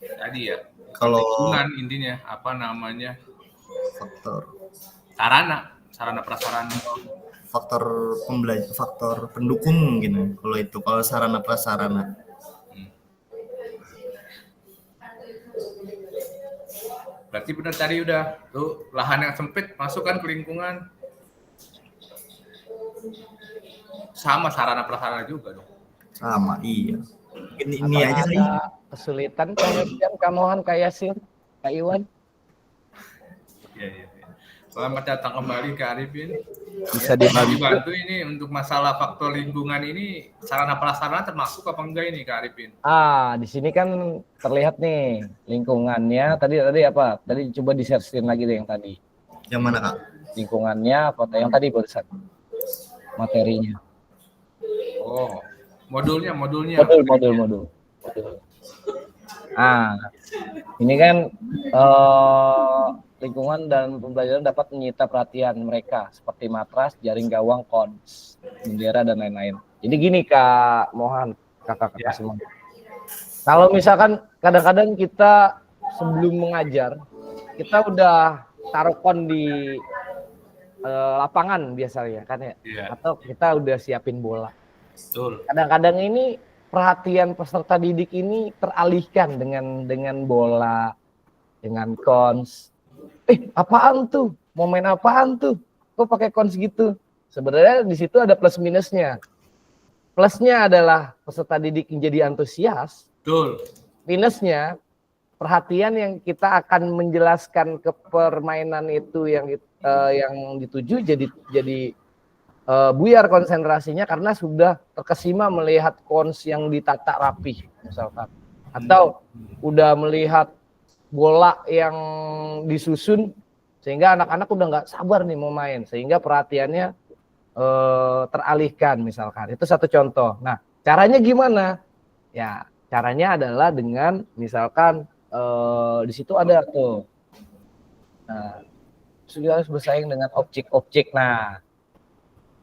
tadi ya. Kalau Lingkungan intinya apa namanya? faktor Sarana prasarana. faktor pendukung mungkin ya, kalau sarana prasarana. Berarti benar tadi udah tuh lahan yang sempit masukkan ke lingkungan. Sama sarana prasarana juga dong. Sama, iya. Ini Atau aja sih. ada kesulitan Kak Mohan, Kak Yasin, Kak Iwan. Iya. Selamat datang kembali Kak Arifin. Bisa dibantu. Ini untuk masalah faktor lingkungan ini sarana prasarana termasuk apa enggak ini Kak Arifin? Di sini kan terlihat nih lingkungannya. Tadi apa? Tadi coba di-share lagi deh yang tadi. Yang mana, Kak? Lingkungannya, foto yang tadi barusan. Materinya. Oh, modulnya. Modul. Ini kan lingkungan dan pembelajaran dapat menyita perhatian mereka seperti matras, jaring gawang, kons, bendera dan lain-lain. Jadi gini Kak Mohan, kakak-kakak semua. Kalau misalkan kadang-kadang kita sebelum mengajar, kita udah taruh kon di lapangan biasanya kan ya, atau kita udah siapin bola. Betul. Kadang-kadang ini perhatian peserta didik ini teralihkan dengan bola, dengan kons. Apaan tuh? Mau main apaan tuh? Kok pakai kons gitu? Sebenarnya di situ ada plus minusnya. Plusnya adalah peserta didik menjadi antusias. Betul. Minusnya perhatian yang kita akan menjelaskan ke permainan itu yang dituju jadi buyar konsentrasinya karena sudah terkesima melihat kons yang ditata rapih misalkan, atau udah melihat bola yang disusun sehingga anak-anak udah nggak sabar nih mau main, sehingga perhatiannya teralihkan misalkan. Itu satu contoh. Nah, caranya gimana? Ya, caranya adalah dengan misalkan di situ ada tuh. Nah, sudah harus bersaing dengan objek-objek. Nah,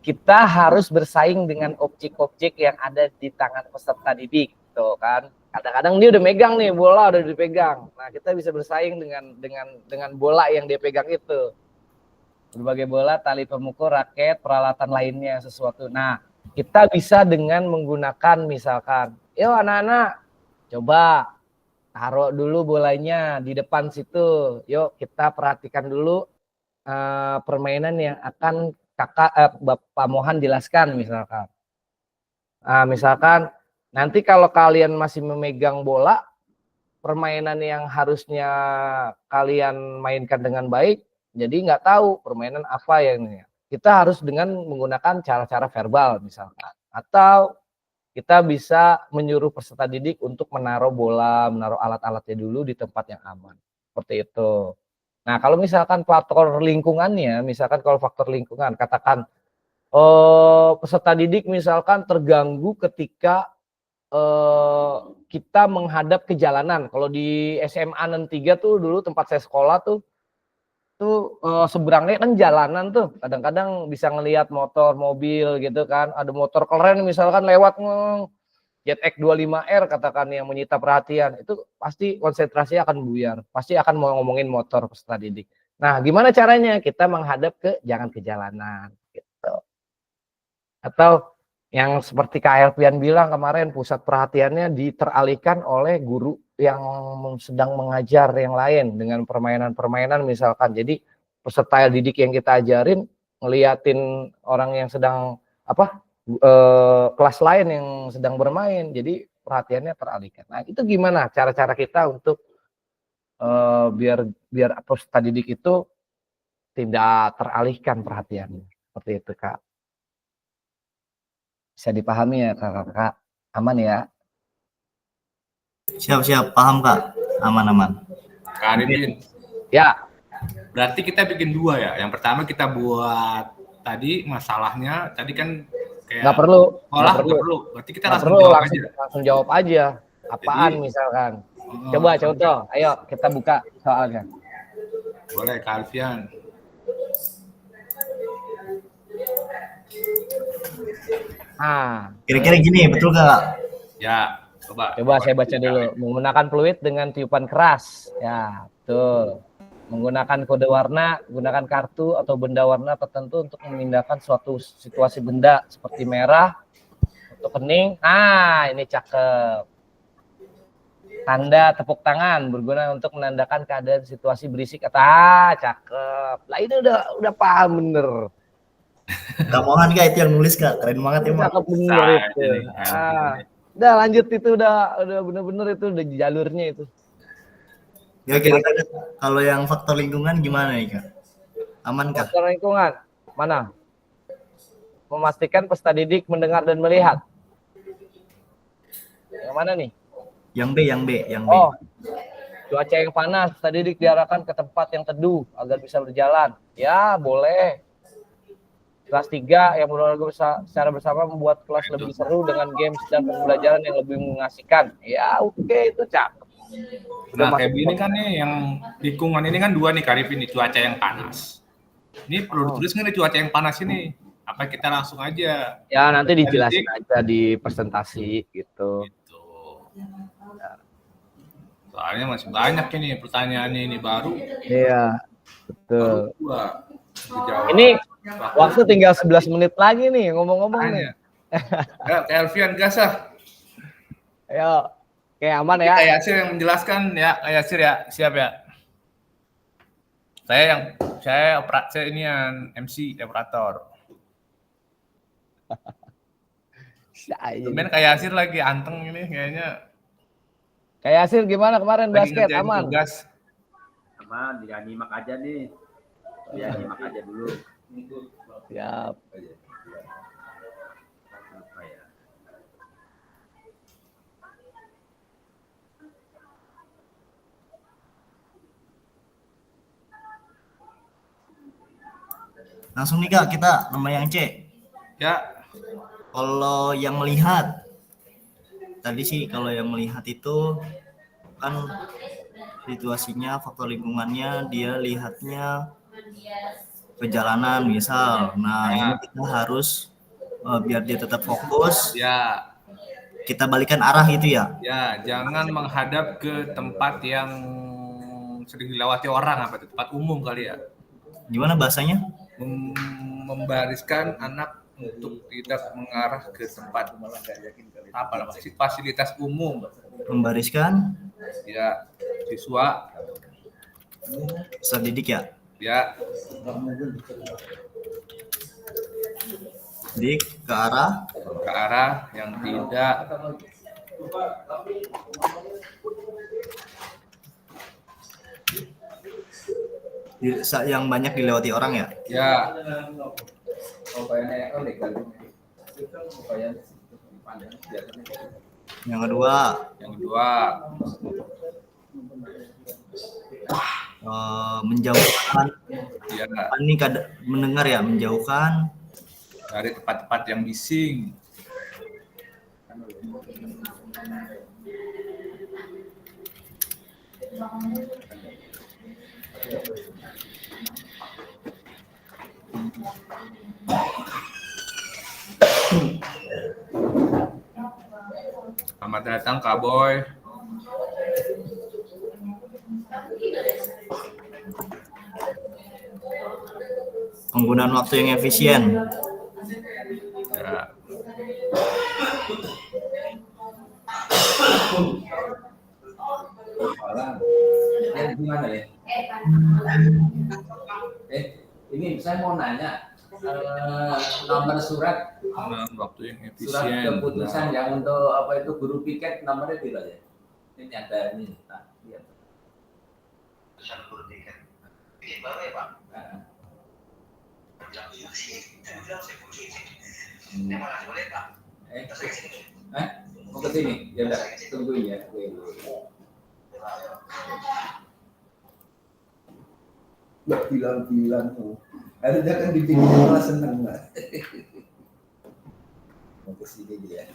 kita harus bersaing dengan objek-objek yang ada di tangan peserta didik, tuh kan. Kadang-kadang dia udah megang nih, bola udah dipegang. Nah, kita bisa bersaing dengan bola yang dia pegang itu. Berbagai bola, tali pemukul, raket, peralatan lainnya, sesuatu. Nah, kita bisa dengan menggunakan misalkan, yuk anak-anak, coba taruh dulu bolanya di depan situ. Yuk kita perhatikan dulu permainan yang akan Bapak Mohan jelaskan misalkan. Misalkan nanti kalau kalian masih memegang bola, permainan yang harusnya kalian mainkan dengan baik, jadi nggak tahu permainan apa yang kita harus dengan menggunakan cara-cara verbal misalkan, atau kita bisa menyuruh peserta didik untuk menaruh bola, menaruh alat-alatnya dulu di tempat yang aman, seperti itu. Nah, kalau misalkan faktor lingkungannya, misalkan kalau faktor lingkungan, katakan peserta didik misalkan terganggu ketika kita menghadap ke jalanan. Kalau di SMA 63 tuh dulu tempat saya sekolah tuh seberangnya kan jalanan tuh. Kadang-kadang bisa ngelihat motor, mobil gitu kan. Ada motor keren misalkan lewat ZX 25R katakan yang menyita perhatian. Itu pasti konsentrasi akan buyar. Pasti akan mau ngomongin motor peserta didik. Nah, gimana caranya? Kita menghadap jangan ke jalanan gitu. Atau Yang seperti Kak Elvian bilang kemarin, pusat perhatiannya teralihkan oleh guru yang sedang mengajar yang lain dengan permainan-permainan misalkan. Jadi peserta didik yang kita ajarin ngeliatin orang yang sedang kelas lain yang sedang bermain, jadi perhatiannya teralihkan. Nah, itu gimana cara-cara kita untuk biar peserta didik itu tidak teralihkan perhatiannya, seperti itu Kak. Bisa dipahami ya kakak-kakak, aman ya? Siap, paham Kak, aman. Kak Arifin, Ya. berarti kita bikin 2 ya. Yang pertama kita buat tadi masalahnya, tadi kan kayak Nggak perlu. nggak perlu. Berarti kita Nggak langsung perlu, jawab aja. langsung jawab aja. Apaan Jadi, misalkan? Coba contoh, ayo kita buka soalnya. Boleh Kak Alfian. Nah, Kira-kira gini, betul Kak? Ya, coba saya baca dulu. Menggunakan fluid dengan tiupan keras. Ya, betul. Menggunakan kode warna, gunakan kartu atau benda warna tertentu untuk memindahkan suatu situasi benda seperti merah atau kening. Ah, ini cakep. Tanda tepuk tangan berguna untuk menandakan keadaan situasi berisik. Cakep. Lah ini udah paham bener. Kak Mohan Kak itu yang nulis Kak, keren banget emang. Cakep bener itu. Udah lanjut, itu udah bener-bener itu udah jalurnya itu. Ya kira-kira kalau yang faktor lingkungan gimana nih Kak? Aman Kak? Faktor lingkungan mana? Memastikan peserta didik mendengar dan melihat. Yang mana nih? Yang B. Oh, cuaca yang panas, peserta didik diarahkan ke tempat yang teduh agar bisa berjalan. Ya, boleh. Kelas 3 yang berolahraga secara bersama membuat kelas lebih seru dengan games dan pembelajaran yang lebih mengasihkan. Ya, oke, itu cakep. Nah, kayak gini kan nih, yang lingkungan ini kan 2 nih Kak Arifin, nih cuaca yang panas. Ini perlu ditulis nggak nih cuaca yang panas ini? Apa kita langsung aja? Ya, nanti dijelasin aja di presentasi gitu. Soalnya masih banyak ini pertanyaannya ini baru. Iya, betul. Ini waktu tinggal 11 menit lagi nih ngomong-ngomong nih. Ya, Elvian gas ah. Ayo, kayak aman ya. Kayak Yasir yang menjelaskan ya, Kayak Yasir ya, siap ya. Saya ini yang MC operator. Kemudian kayak Yasir lagi anteng ini kayaknya. Kayak Yasir gimana kemarin basket aman? Tugas. Aman, dia nyimak aja nih. Dia nyimak aja dulu. Siap. Langsung nih Kak, kita nomor yang C. Ya. Kalau yang melihat, tadi sih kalau yang melihat itu kan situasinya, faktor lingkungannya, dia lihatnya perjalanan misal. Nah, ini kita harus biar dia tetap fokus. Ya. Kita balikan arah itu ya. Ya, jangan menghadap ke tempat yang sering dilewati orang, apa itu tempat umum kali ya. Gimana bahasanya? Membariskan anak untuk tidak mengarah ke tempat apa namanya fasilitas umum. Membariskan Ya, siswa peserta didik ya. Ya. Didik ke arah yang tidak yang banyak dilewati orang ya. Ya. Yang kedua menjauhkan. Ya. Ini mendengar ya, menjauhkan dari tempat-tempat yang bising. Selamat datang Kak Boy. Penggunaan waktu yang efisien. Ya. Gimana ya? Ini saya mau nanya nomor surat Waktu yang surat efisien. keputusan yang untuk apa itu guru piket nomornya tidak ya? Ini ada ini. Nah, lihat. Pesan guru piket. Ini baru ya Pak? Ini mana boleh Pak? Mau ke sini? Ya udah, tungguin ya. Nggak bilang-bilang tuh. Harusnya kan dibikin malah seneng lah. Mau ke sini dia.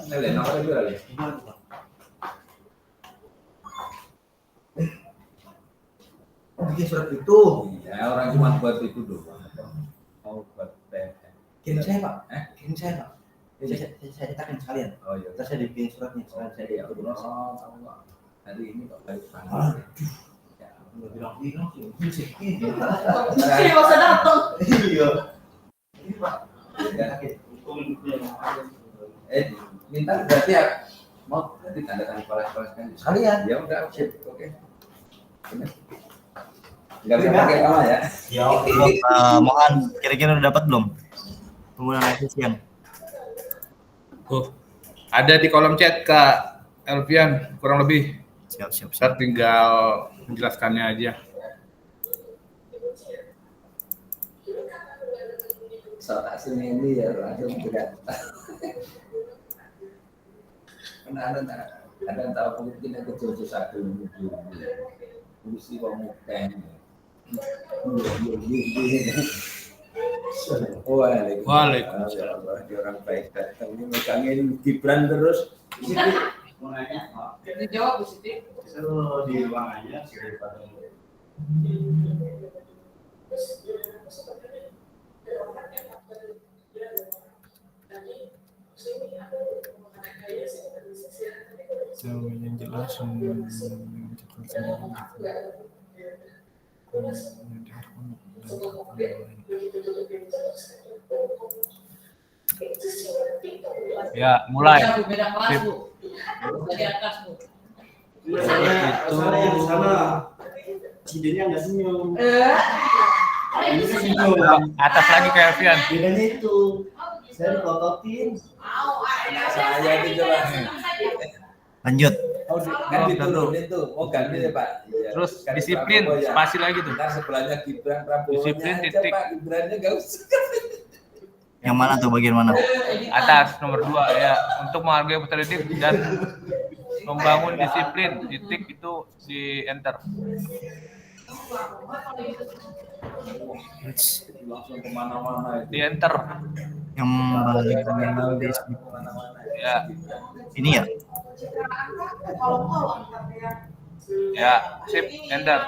Saya nomor dua lagi. Oh, bikin surat itu. Iya, orang cuma buat itu doang. Mau buat kirim saya Pak. Kirim saya Pak. Saya cetakin sekalian. Oh iya. Terus saya bikin suratnya. Saya itu dulu. Hari ini Pak baik banget. Ya, udah bilang sih. Saya masa datang. Iya. Ini Pak. Ya. Minta berarti ya. Mau berarti tanda tangan kepala sekalian. Sekalian. Ya udah, sip. Oke. Enggak bisa pakai nama ya. Ya, mohon kira-kira udah dapat belum? Penggunaan efisien. Oh, ada di kolom chat Kak Elvian kurang lebih. Siap. Saya tinggal menjelaskannya aja. Soal aslinya ini ya langsung berat. Karena ada tahu mungkin ada tujuh satu fungsi pemukaan. Waalaikumsalam. Orang baik datang ini megangin Gibran terus. Mau nanya? Dijawab Bu Siti. Seru di ruangannya sudah pada. Yang jelas Ya, mulai. Beda kelas Bu. Di atas Bu. itu presidennya nggak senyum. Atas lagi ke Elvian. Bedanya itu saya dipototin. Saya itu coba. Lanjut. Oh, kan diturunin tuh. Oh, ganti ya Pak. Iya. Terus Kan disiplin, Prabowo ya. spasi lagi tuh. Ntar sebelahnya Gibran Prabowo. Disiplin, aja, titik. Pak. Gibrannya nggak usah. Yang mana tuh bagian mana? Atas nomor 2 ya, untuk menghargai peserta didik dan membangun disiplin. Titik itu di enter. Langsung kemana-mana itu. Di enter. Yang bagian Ya, ini ya? ya, sip, enter.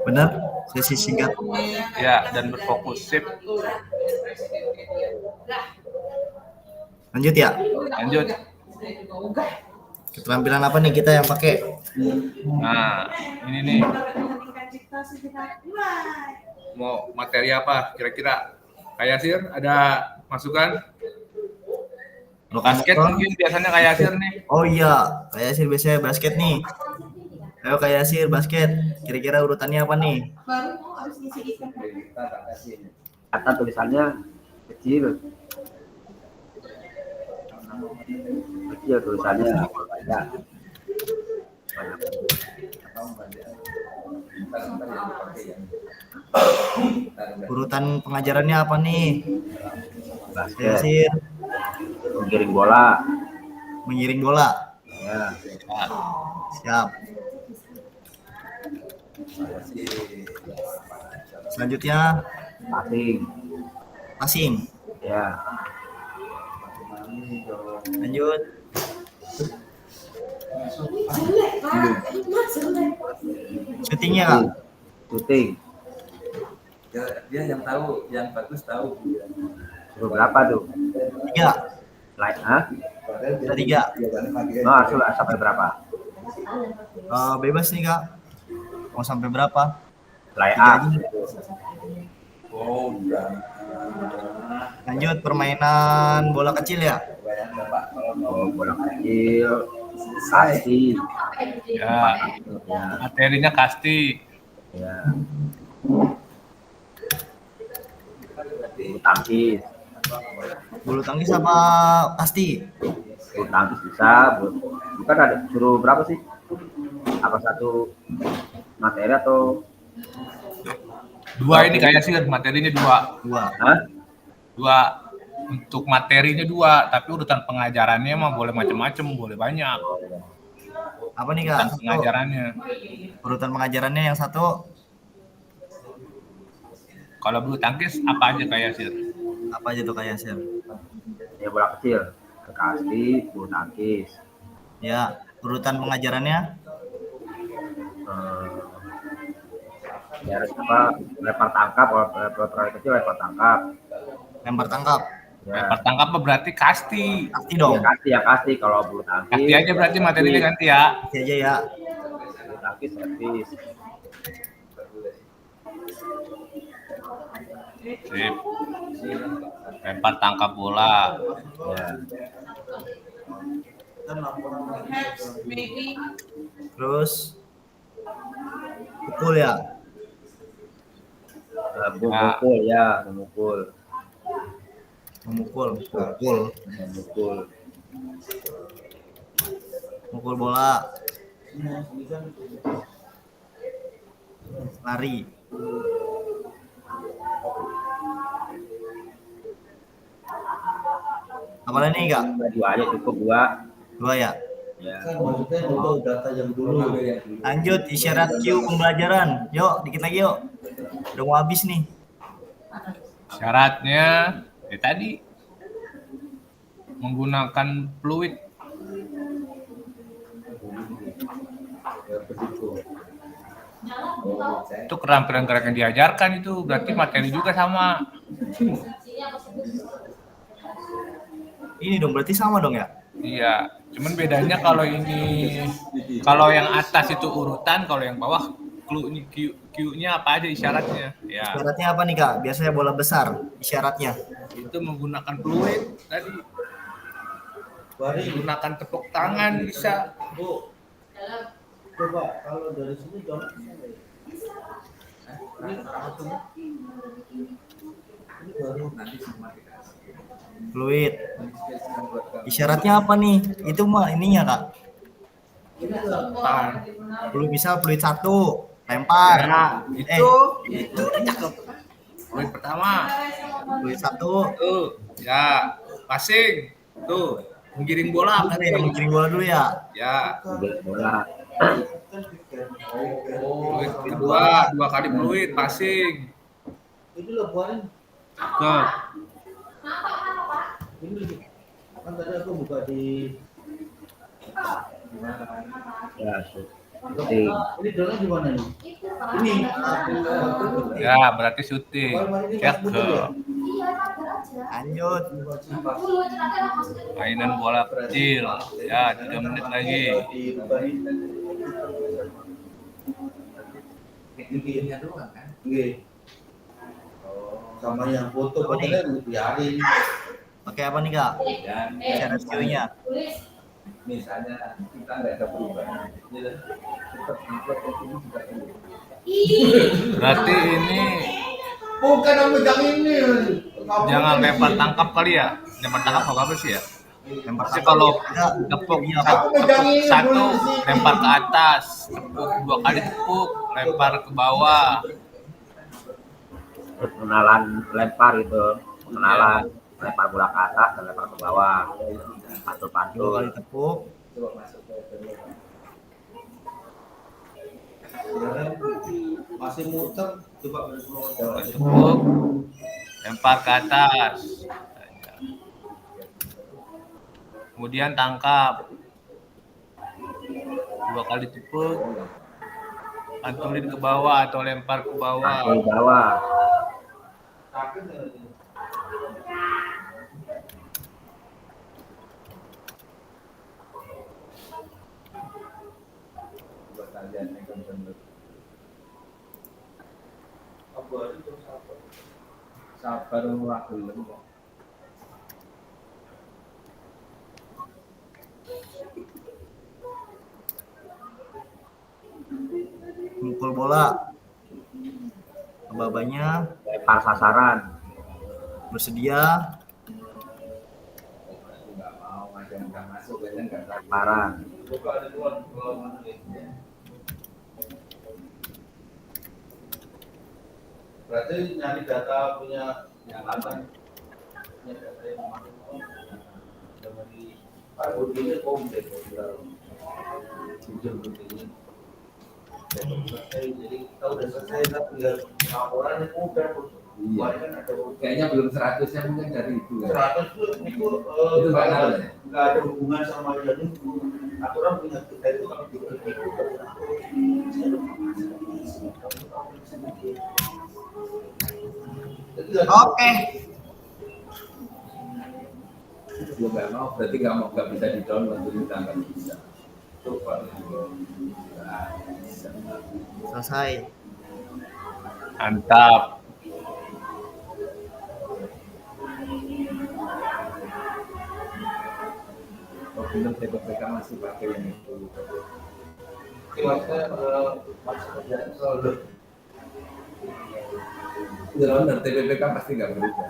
Benar? Sesi singkat. Ya, dan berfokus, sip. Lanjut ya? Lanjut. Keterampilan apa nih kita yang pakai? Nah, ini nih. Mau materi apa kira-kira? Kak Yasir, ada masukan? Basket mungkin biasanya Kak Yasir nih. Oh iya, Kak Yasir biasanya basket nih. Ayo Kak Yasir basket. Kira-kira urutannya apa nih? Baru mau habis ngisi-ngisi. Kata tulisannya kecil. Kecil tulisannya banyak. Urutan pengajarannya apa nih? Kak Basket, Yasir menggiring bola. mengiring bola. Ya, Siap. Selanjutnya passing. passing. Ya, Lanjut. Syutingnya Kak. Syuting. Dia yang tahu, yang bagus tahu. Suruh berapa tuh? 3. Like, hah? Ada 3. No, harus sampai berapa? Bebas nih Kak. Mau sampai berapa? Like 3 up. aja. Oh, udah. Lanjut permainan bola kecil ya. Oh, bola kecil. Kasti. Ya, Ya, materinya kasti. ya. Bulu tangkis. Bulu tangkis apa pasti? Bulu tangkis bisa. Bukan ada suruh berapa sih? Apa satu materi atau 2 ini kayak sih materinya 2. 2. hah? 2 untuk materinya 2, tapi urutan pengajarannya mah boleh macam-macam, boleh banyak. Apa nih Kak? Urutan pengajarannya. Urutan pengajarannya yang 1. Kalau bulu tangkis apa aja kayak sih? Apa aja tuh Kak Yasir? Ya bola kecil. Kasti, bulu tangkis. Ya, urutan pengajarannya Ya harus apa? Lempar tangkap, kalau kecil lempar tangkap. lempar tangkap. Ya, Lempar tangkap berarti kasti. Pasti ya dong. kasti. Kalau bulu tangkis. Kasti aja berarti materinya ganti ya. Pasti aja ya. Bulu tangkis servis. Sip. Lempar tangkap bola. Ya. Terus pukul ya. Memukul ya, memukul. Memukul. Mukul bola. Lari. Apa lagi nih Kak? 2 aja cukup 2. 2 ya. Ya. Maksudnya untuk data yang dulu. Lanjut isyarat Q pembelajaran. Yuk, dikit lagi yuk. Udah mau habis nih. Syaratnya tadi menggunakan fluid. Itu keterampilan-keterampilan yang diajarkan itu berarti materi juga sama. Ini dong berarti sama dong ya? Iya, cuman bedanya kalau yang atas itu urutan, kalau yang bawah Q-nya apa aja isyaratnya. Ya. Isyaratnya apa nih Kak? Biasanya bola besar isyaratnya. Itu menggunakan fluid tadi. Menggunakan tepuk tangan bisa. Bu, coba kalau dari sini dong. Ini baru nanti semua dikasih. Fluid. Isyaratnya apa nih? Itu mah ininya Kak. Tangan. Fluid bisa fluid 1, lempar. Itu udah cakep. Fluid pertama. Fluid 1. Tuh, ya, passing. Tuh, menggiring bola kan Kita menggiring bola dulu ya. Ya. Bola. Fluid kedua, 2 kali fluid, passing. Ini lo buarin. Ke Ini kan tadi aku buka di Ya, syuting. ini drone gimana nih? Ini ya, berarti syuting. Cek ke Lanjut. mainan bola kecil. Ya, 3 menit lagi. Bikinnya doang kan? Nggih. Sama yang foto kan biarin. Pakai apa nih Kak? Isyarat Q-nya. Misalnya kita nggak ada perubahan. Berarti ini Bukan yang pegang ini. jangan lempar tangkap kali ya. Lempar tangkap apa sih ya? Lempar Jadi tangkap. kalau Ada. tepuk Iya, Kak. tepuk 1 lempar ke atas, tepuk 2 kali tepuk, lempar ke bawah. Pengenalan lempar itu. Pengenalan lempar bola ke atas dan lempar ke bawah. 2 Pantul-pantul. kali tepuk. Masih muter coba Tepuk, lempar ke atas. Kemudian tangkap. 2 2 kali tepuk, pantulin ke bawah atau lempar ke bawah. Ke bawah. Sabar ora gelem kok. Mukul bola. Babanya Lempar sasaran. bersedia. Enggak mau, ada yang enggak masuk, ada yang enggak lemparan. Berarti nyari data punya yang lain. Punya data yang masuk. Dari Pak Budi ini komplit. Jujur begini. Jadi kita udah selesai, kita tinggal laporan itu udah. Iya. Kayaknya belum 100 ya, mungkin dari itu ya. 100 itu nggak ada ya? nggak ada hubungan sama jadi aturan punya kita itu kalau Oke. Dia nggak mau, berarti nggak bisa di download, jadi kita nggak bisa. Coba. Selesai. Mantap. Oh, belum TPPK masih pakai yang itu. Maksudnya masih kerjaan selalu. Ya, benar, TPPK pasti nggak berubah.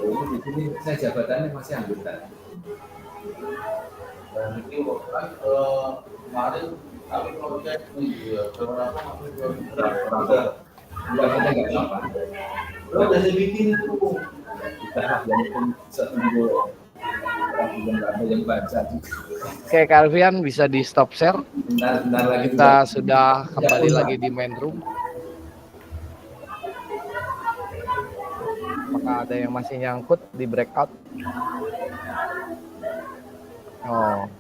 Oh, di sini saya jabatannya masih anggota. Dan ini kan kemarin kami proyek ini beberapa Enggak ada nggak apa-apa. udah saya bikin itu. Kita yang pun seminggu yang nggak ada yang baca juga. Oke, Kak Alfian bisa di stop share. Bentar lagi Kita sudah kembali lagi di main room. Apakah ada yang masih nyangkut di breakout? Oh,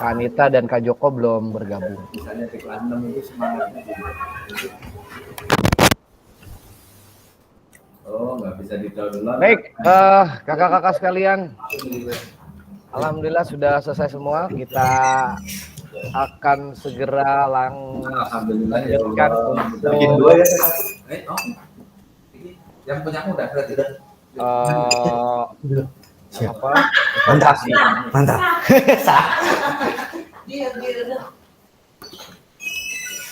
Kak Anita dan Kak Joko belum bergabung. Misalnya di kelas 6 itu semangatnya gitu. Oh, nggak bisa di-download. Baik, kakak-kakak sekalian, alhamdulillah sudah selesai semua. Kita akan segera Alhamdulillah ya lanjutkan Allah. untuk Bikin 2 ya, ini yang punya aku udah berarti udah. apa? Mantap. Mantap.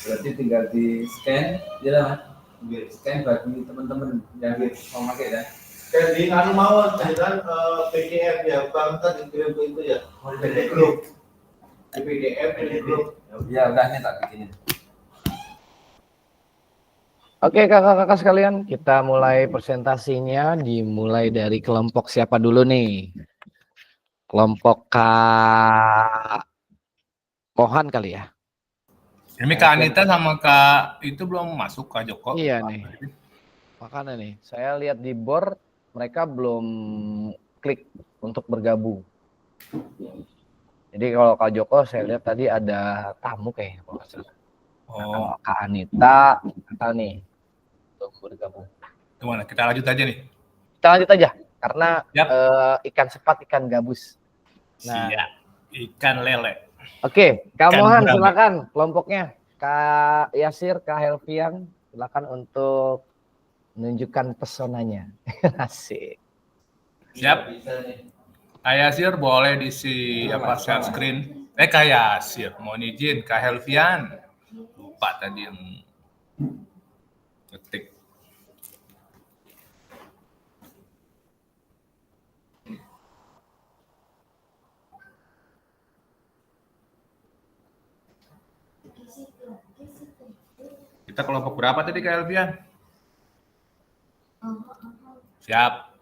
Berarti tinggal di scan, ya lah. Scan bagi teman-teman yang mau pakai ya. Kayak di anu mau dengan PDF ya, bukan kan dikirim ke itu ya. PDF group. Di PDF di group. Ya udah ini tak bikinin. Oke, kakak-kakak sekalian, kita mulai presentasinya. Dimulai dari kelompok siapa dulu nih? Kelompok Kak Pohan kali ya? Ini Kak Anita sama Kak itu belum masuk Kak Joko. Iya nih. Makanya nih, saya lihat di board mereka belum klik untuk bergabung. Jadi kalau Kak Joko saya lihat tadi ada tamu kayaknya. Oh, Kak Anita, atau nih untuk bergabung. gimana? Kita lanjut aja nih. Kita lanjut aja karena Yap. ikan sepat, ikan gabus. Nah, Siap. Ikan lele. oke, Kak Ikan Mohan gurame. silakan kelompoknya. Kak Yasir, Kak Helvian, silakan untuk menunjukkan pesonanya. Asik. Siap. Kak Yasir boleh diisi apa share screen. Kak Yasir, mohon izin Kak Helvian. Lupa tadi yang ketik. Kita kelompok berapa tadi Kak Helvian? Siap.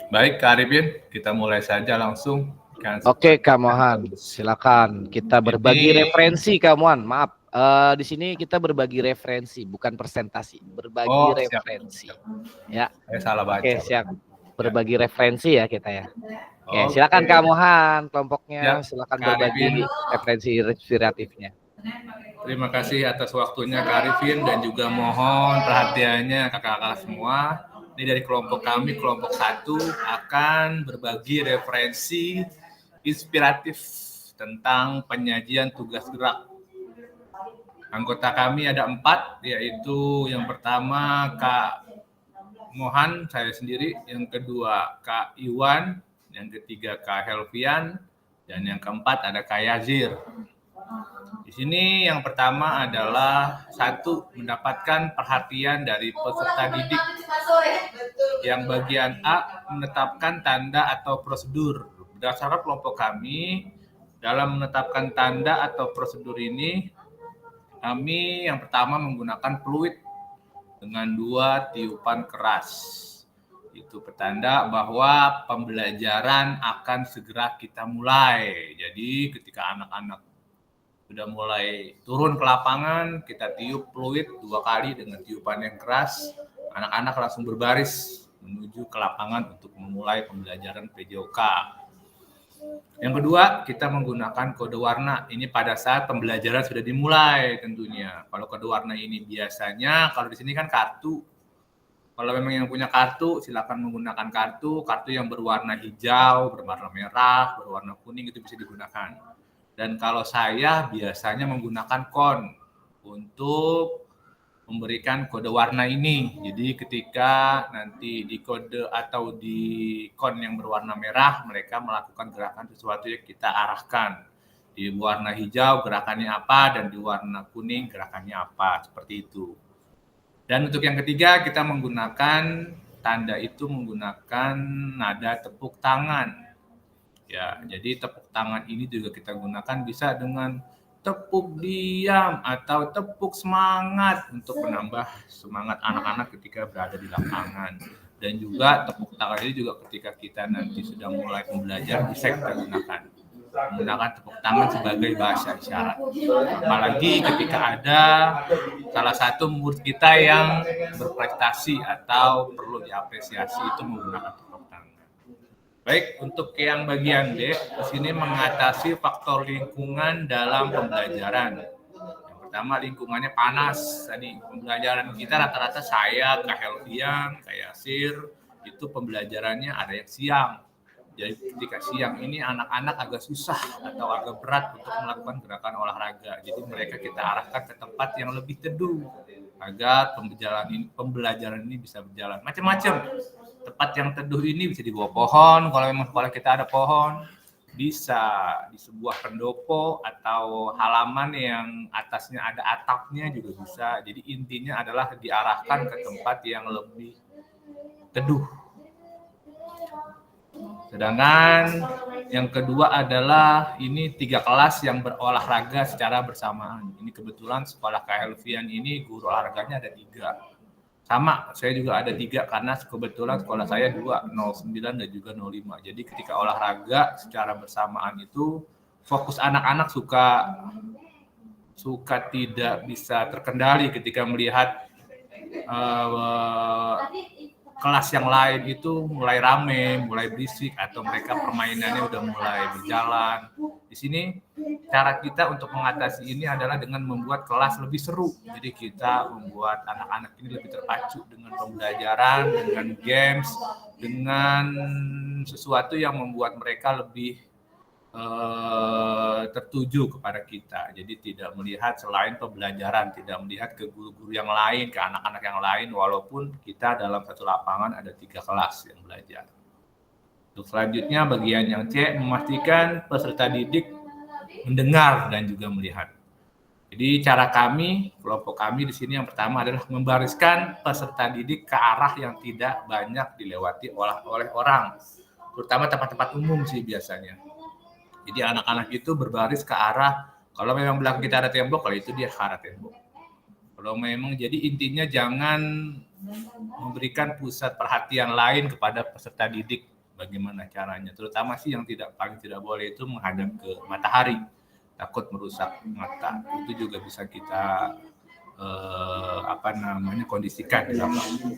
Baik, Kak Arifin, kita mulai saja langsung. Oke, Kak Mohan, silakan kita berbagi referensi, Kak Mohan. Maaf, di sini kita berbagi referensi, bukan presentasi, berbagi referensi. Ya. Saya salah baca. Oke, siap. Berbagi referensi ya kita ya. Oke, silakan Kak Mohan, kelompoknya silakan berbagi referensi inspiratifnya. Terima kasih atas waktunya Kak Arifin dan juga mohon perhatiannya kakak-kakak semua. Ini dari kelompok kami, kelompok 1 akan berbagi referensi inspiratif tentang penyajian tugas gerak. Anggota kami ada 4, yaitu yang pertama Kak Mohan, saya sendiri, yang kedua Kak Iwan, yang ketiga Kak Helvian, dan yang keempat ada Kak Yazir. Di sini yang pertama adalah 1, mendapatkan perhatian dari peserta didik. Yang bagian A, menetapkan tanda atau prosedur. Berdasarkan kelompok kami, dalam menetapkan tanda atau prosedur ini, kami yang pertama menggunakan fluid dengan 2 tiupan keras. Itu petanda bahwa pembelajaran akan segera kita mulai. Jadi ketika anak-anak sudah mulai turun ke lapangan, kita tiup fluid 2 kali dengan tiupan yang keras. Anak-anak langsung berbaris menuju ke lapangan untuk memulai pembelajaran PJOK. Yang kedua, kita menggunakan kode warna. Ini pada saat pembelajaran sudah dimulai tentunya. Kalau kode warna ini biasanya, kalau di sini kan kartu. Kalau memang yang punya kartu, silakan menggunakan kartu yang berwarna hijau, berwarna merah, berwarna kuning, itu bisa digunakan. Dan kalau saya biasanya menggunakan kon untuk memberikan kode warna ini. Jadi ketika nanti di kode atau di kon yang berwarna merah, mereka melakukan gerakan sesuatu yang kita arahkan. Di warna hijau gerakannya apa, dan di warna kuning gerakannya apa, seperti itu. Dan untuk yang ketiga, kita menggunakan tanda itu menggunakan nada tepuk tangan. Ya, jadi tepuk tangan ini juga kita gunakan bisa dengan tepuk diam atau tepuk semangat untuk menambah semangat anak-anak ketika berada di lapangan. Dan juga tepuk tangan ini juga ketika kita nanti sudah mulai pembelajaran bisa kita gunakan. Menggunakan tepuk tangan sebagai bahasa isyarat. Apalagi ketika ada salah satu murid kita yang berprestasi atau perlu diapresiasi, itu menggunakan tepuk tangan. Baik, untuk yang bagian D, di sini mengatasi faktor lingkungan dalam pembelajaran. Yang pertama, lingkungannya panas. Tadi pembelajaran kita rata-rata saya, Kak Helvian, Kak Yasir, itu pembelajarannya ada yang siang. Jadi ketika siang ini anak-anak agak susah atau agak berat untuk melakukan gerakan olahraga. Jadi mereka kita arahkan ke tempat yang lebih teduh agar pembelajaran ini bisa berjalan. Macam-macam. Tempat yang teduh ini bisa di bawah pohon, kalau memang sekolah kita ada pohon, bisa di sebuah pendopo atau halaman yang atasnya ada atapnya juga bisa. Jadi intinya adalah diarahkan ke tempat yang lebih teduh. Sedangkan yang kedua adalah ini 3 kelas yang berolahraga secara bersamaan. Ini kebetulan sekolah Kak Helvian ini guru olahraganya ada 3. Sama, saya juga ada 3 karena kebetulan sekolah saya 2, 09 dan juga 05. Jadi ketika olahraga secara bersamaan itu fokus anak-anak suka tidak bisa terkendali ketika melihat kelas yang lain itu mulai rame, mulai berisik, atau mereka permainannya udah mulai berjalan. Di sini cara kita untuk mengatasi ini adalah dengan membuat kelas lebih seru. Jadi kita membuat anak-anak ini lebih terpacu dengan pembelajaran, dengan games, dengan sesuatu yang membuat mereka lebih tertuju kepada kita. Jadi tidak melihat selain pembelajaran, tidak melihat ke guru-guru yang lain, ke anak-anak yang lain, walaupun kita dalam satu lapangan ada 3 kelas yang belajar. Untuk selanjutnya bagian yang C, memastikan peserta didik mendengar dan juga melihat. Jadi cara kami, kelompok kami di sini yang pertama adalah membariskan peserta didik ke arah yang tidak banyak dilewati oleh orang, terutama tempat-tempat umum sih biasanya. Jadi anak-anak itu berbaris ke arah, kalau memang belakang kita ada tembok, kalau itu dia ke arah tembok. Kalau memang, jadi intinya jangan memberikan pusat perhatian lain kepada peserta didik. bagaimana caranya. Terutama sih yang paling tidak boleh itu menghadap ke matahari, takut merusak mata. Itu juga bisa kita kondisikan di lapangan.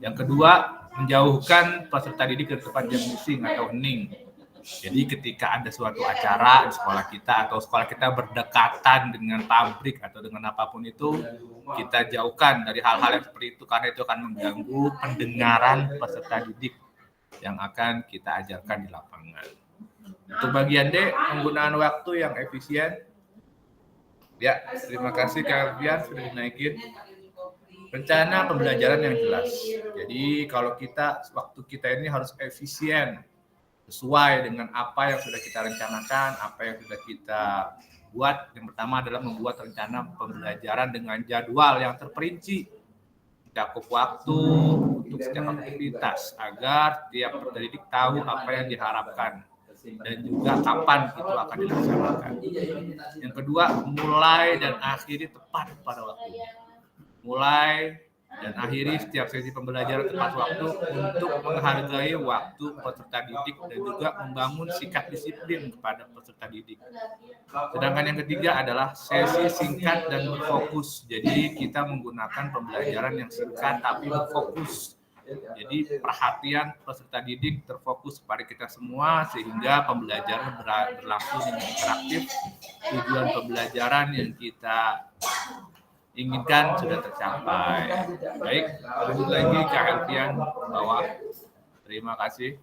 Yang kedua, menjauhkan peserta didik dari tempat yang bising atau hening. Jadi ketika ada suatu acara di sekolah kita atau sekolah kita berdekatan dengan pabrik atau dengan apapun itu, kita jauhkan dari hal-hal yang seperti itu karena itu akan mengganggu pendengaran peserta didik yang akan kita ajarkan di lapangan. Untuk bagian D, penggunaan waktu yang efisien. Ya, terima kasih Kak Alfian sudah dinaikin. Rencana pembelajaran yang jelas. Jadi kalau waktu kita ini harus efisien, sesuai dengan apa yang sudah kita rencanakan, apa yang sudah kita buat. Yang pertama adalah membuat rencana pembelajaran dengan jadwal yang terperinci, cakup waktu untuk setiap aktivitas agar tiap peserta didik tahu apa yang diharapkan dan juga kapan itu akan dilaksanakan. Yang kedua, mulai dan akhiri tepat pada waktunya. Mulai dan akhiri setiap sesi pembelajaran tepat waktu untuk menghargai waktu peserta didik dan juga membangun sikap disiplin kepada peserta didik. Sedangkan yang ketiga adalah sesi singkat dan berfokus. Jadi kita menggunakan pembelajaran yang singkat tapi berfokus. Jadi perhatian peserta didik terfokus pada kita semua sehingga pembelajaran berlangsung dengan interaktif. Tujuan pembelajaran yang kita inginkan sudah tercapai. Baik, lanjut lagi Kak Alfian bawah. Terima kasih.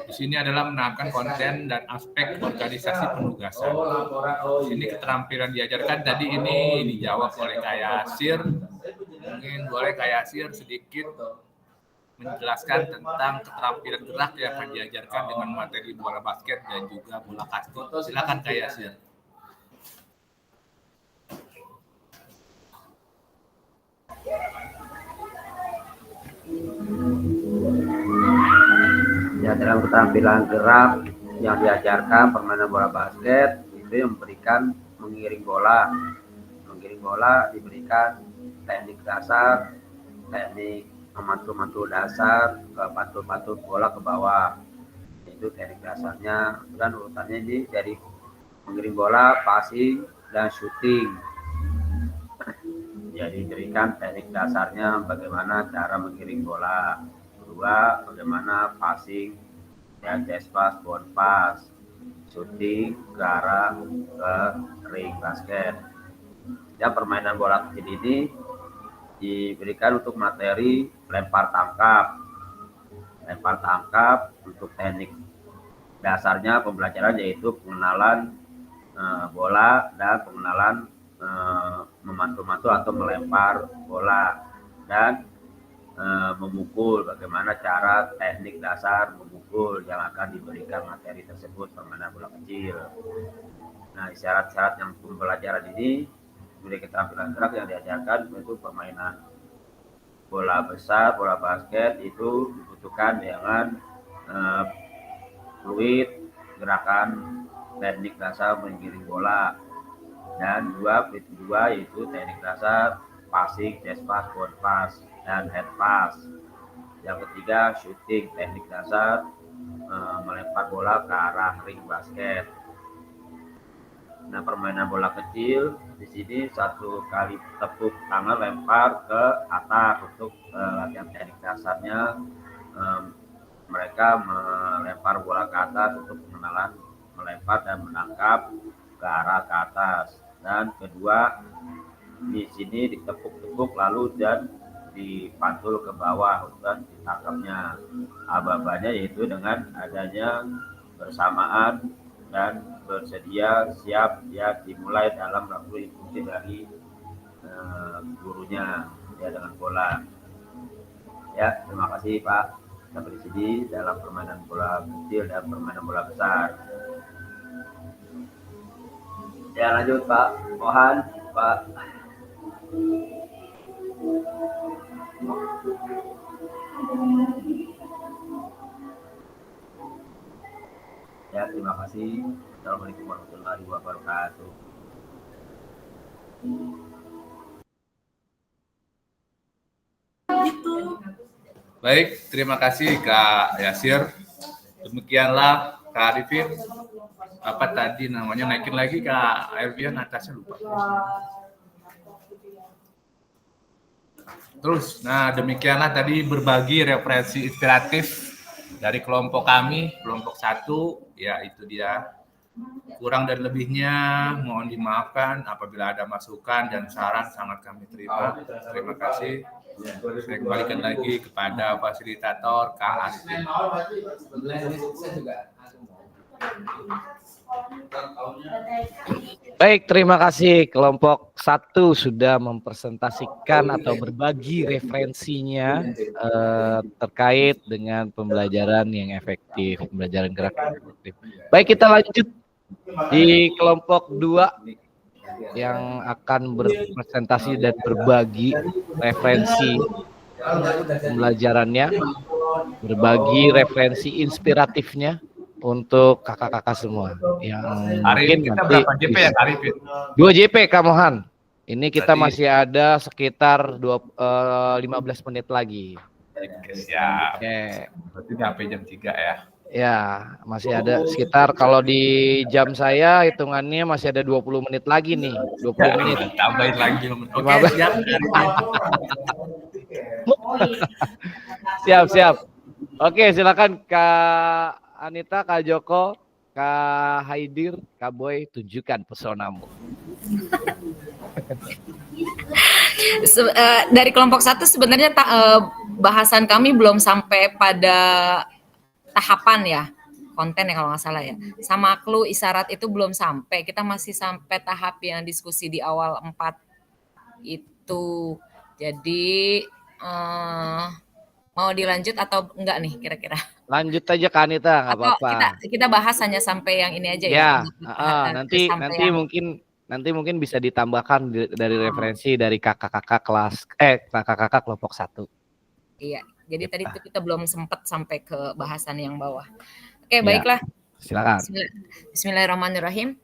Di sini adalah menerapkan konten dan aspek organisasi penugasan. Di sini keterampilan diajarkan tadi ini dijawab oleh Kak Yasir. Mungkin boleh Kak Yasir sedikit menjelaskan tentang keterampilan gerak yang akan diajarkan dengan materi bola basket dan juga bola kasti. Silakan Kak Yasir. Ya, dalam keterampilan gerak yang diajarkan permainan bola basket itu memberikan mengiring bola. Mengiring bola diberikan teknik dasar, teknik memantul-mantul dasar, pantul-pantul bola ke bawah. Itu teknik dasarnya. Dan urutannya ini dari mengiring bola, passing, dan shooting. Jadi diberikan teknik dasarnya bagaimana cara mengiring bola. Kedua, bagaimana passing, dan dash pass, bound pass, shooting ke arah ke ring basket. Ya, permainan bola kecil ini diberikan untuk materi lempar tangkap. Lempar tangkap untuk teknik dasarnya pembelajaran yaitu pengenalan bola dan pengenalan memantul-mantul atau melempar bola dan memukul, bagaimana cara teknik dasar memukul yang akan diberikan materi tersebut permainan bola kecil. Nah, syarat-syarat yang pembelajaran ini memiliki keterampilan gerak yang diajarkan yaitu permainan bola besar, bola basket itu dibutuhkan dengan fluid, gerakan teknik dasar menggiring bola. Dan dua yaitu teknik dasar passing, dash pass, bound pass, dan head pass. Yang ketiga shooting, teknik dasar melempar bola ke arah ring basket. Nah, permainan bola kecil di sini satu kali tepuk tangan lempar ke atas untuk latihan teknik dasarnya. Mereka melempar bola ke atas untuk pengenalan melempar dan menangkap ke arah ke atas. Dan kedua di sini ditepuk-tepuk lalu dan dipantul ke bawah dan ditangkapnya. Aba-abanya yaitu dengan adanya bersamaan dan bersedia siap ya dimulai dalam waktu ikuti dari gurunya ya dengan bola. Ya, terima kasih Pak. Sampai di sini dalam permainan bola kecil dan permainan bola besar. Ya, lanjut Pak. Mohon Pak. Ya, terima kasih. Assalamualaikum warahmatullahi wabarakatuh. Baik, terima kasih Kak Yasir. Demikianlah Kak Arifin. Apa tadi namanya, naikin lagi Kak Elvian, atasnya lupa. Terus, nah demikianlah tadi berbagi referensi inspiratif dari kelompok kami, kelompok 1, ya itu dia. Kurang dan lebihnya mohon dimaafkan, apabila ada masukan dan saran sangat kami terima. Terima kasih. Saya kembalikan lagi kepada fasilitator Kak Arifin. Baik, terima kasih kelompok 1 sudah mempresentasikan atau berbagi referensinya terkait dengan pembelajaran yang efektif, pembelajaran gerak yang efektif. Baik, kita lanjut di kelompok 2 yang akan berpresentasi dan berbagi referensi pembelajarannya, berbagi referensi inspiratifnya untuk kakak-kakak semua yang mungkin Kita nanti berapa JP ya Kak Arifin? 2 JP Kak Mohan. Ini kita masih ada sekitar 15 menit lagi. Siap. Oke. Berarti sampai jam 3 ya. Ya, masih ada sekitar, kalau di jam saya hitungannya masih ada 20 menit lagi nih. 20 menit. Tambahin lagi. Oke, 15. siap. Siap. Oke, silakan Kak Anita, Kak Joko, Kak Haidir, Kak Boy, tunjukkan pesonamu. Dari kelompok 1 sebenarnya bahasan kami belum sampai pada tahapan ya, konten ya kalau nggak salah ya. Sama clue isyarat itu belum sampai. Kita masih sampai tahap yang diskusi di awal 4 itu. Jadi mau dilanjut atau enggak nih kira-kira? Lanjut aja Kak Anita, nggak Atau apa-apa. kita bahas hanya sampai yang ini aja Ya, ya. nanti mungkin bisa ditambahkan dari referensi dari kakak-kakak kakak-kakak kelompok 1. Iya, jadi tadi itu kita belum sempat sampai ke bahasan yang bawah. Oke, baiklah. Silakan. Bismillahirrahmanirrahim.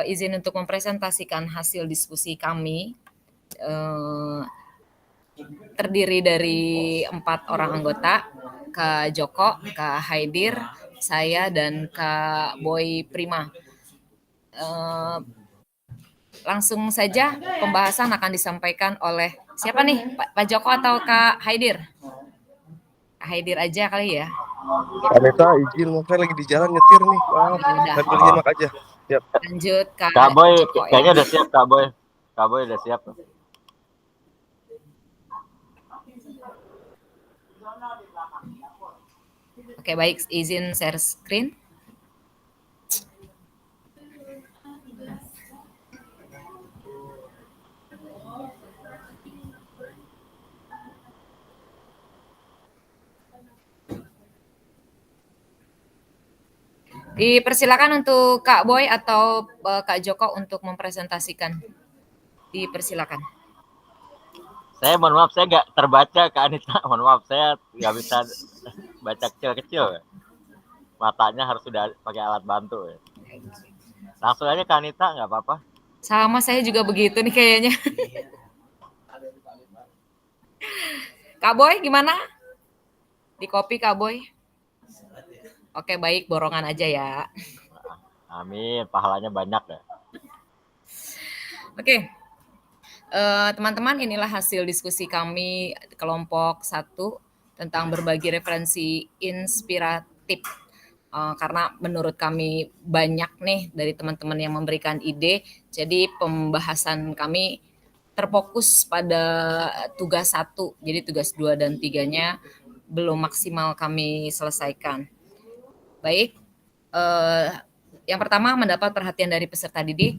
Izin untuk mempresentasikan hasil diskusi kami. Terdiri dari 4 orang anggota, Kak Joko, Kak Haidir, saya, dan Kak Boy Prima. Langsung saja pembahasan akan disampaikan oleh siapa nih, Pak Joko atau Kak Haidir? Kak Haidir aja kali ya. Aneta izin, saya lagi di jalan nyetir nih. Sambil nyimak aja. Siap. Lanjut Kak Boy, Joko, kayaknya ya. udah siap Kak Boy. Kak Boy udah siap. Oke, baik, izin share screen. Dipersilakan untuk Kak Boy atau Kak Joko untuk mempresentasikan. Dipersilakan. Saya mohon maaf, saya nggak terbaca Kak Anita. Mohon maaf, saya nggak bisa baca kecil-kecil. Matanya harus sudah pakai alat bantu. Langsung aja Kak Anita, nggak apa-apa. Sama, saya juga begitu nih kayaknya. Kak Boy gimana? Di copy Kak Boy. Oke, baik, borongan aja ya. Amin, pahalanya banyak ya. Oke. Teman-teman, inilah hasil diskusi kami kelompok 1 tentang berbagi referensi inspiratif. Karena menurut kami banyak nih dari teman-teman yang memberikan ide, jadi pembahasan kami terfokus pada tugas 1, jadi tugas 2 dan 3-nya belum maksimal kami selesaikan. Baik, yang pertama mendapat perhatian dari peserta didik,